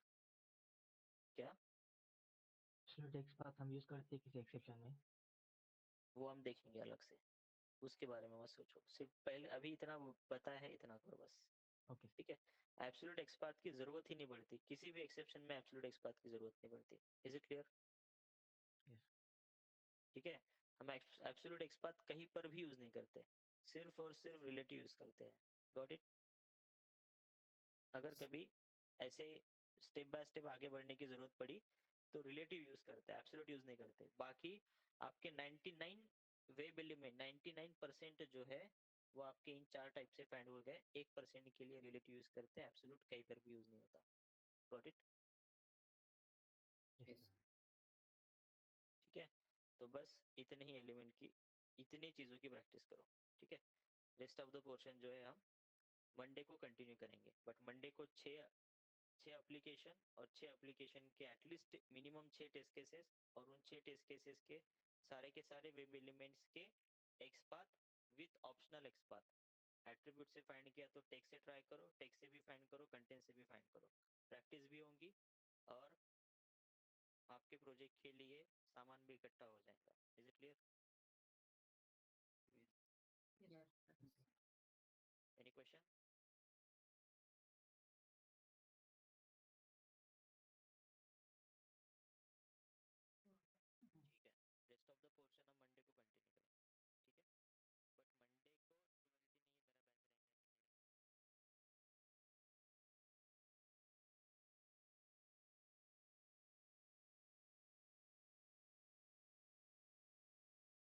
क्या? Absolute XPath हम यूज करते हैं किसी एक्सेप्शन में? वो हम देखेंगे अलग से, उसके बारे में मत सोचो, सिर्फ पहले अभी इतना पता है, इतना करो बस। ओके ठीक है। एब्सोल्यूट एक्स पाथ की जरूरत ही नहीं पड़ती, किसी भी एक्सेप्शन में एब्सोल्यूट एक्स पाथ की जरूरत नहीं पड़ती। Is it clear? यस ठीक है। हम एब्सोल्यूट एक्स पाथ कहीं पर भी यूज नहीं करते, सिर्फ और सिर्फ रिलेटिव यूज करते हैं। Got it? अगर कभी ऐसे स्टेप बाय स्टेप आगे बढ़ने की जरूरत पड़ी तो रिलेटिव यूज करते हैं, एब्सोल्यूट यूज नहीं करते। बाकी आपके 99 वेब एलिमेंट 99% जो है वो आपके इन 4 टाइप से फाइंड हो गए, 1% के लिए रिलेटिव यूज करते हैं, एब्सोल्यूट कहीं पर भी यूज नहीं होता। Got it? Yes Yes. Sir ठीक है। तो बस इतने ही एलिमेंट की, इतनी चीजों की प्रैक्टिस करो। ठीक है। रेस्ट ऑफ द पोर्शन जो है हम मंडे को कंटिन्यू करेंगे, बट मंडे को 6 एप्लीकेशन और 6 एप्लीकेशन के एटलीस्ट मिनिमम 6 टेस्ट केसेस, और उन 6 टेस्ट केसेस के सारे वेब एलिमेंट्स के XPath with optional XPath. Attribute से फाइंड किया तो टेक्स्ट से ट्राई करो, टेक्स्ट से भी फाइंड करो, कंटेंट से भी फाइंड करो। प्रैक्टिस भी होंगी और आपके प्रोजेक्ट के लिए सामान भी इकट्ठा हो जाएगा। Is it clear? Yes. Any question?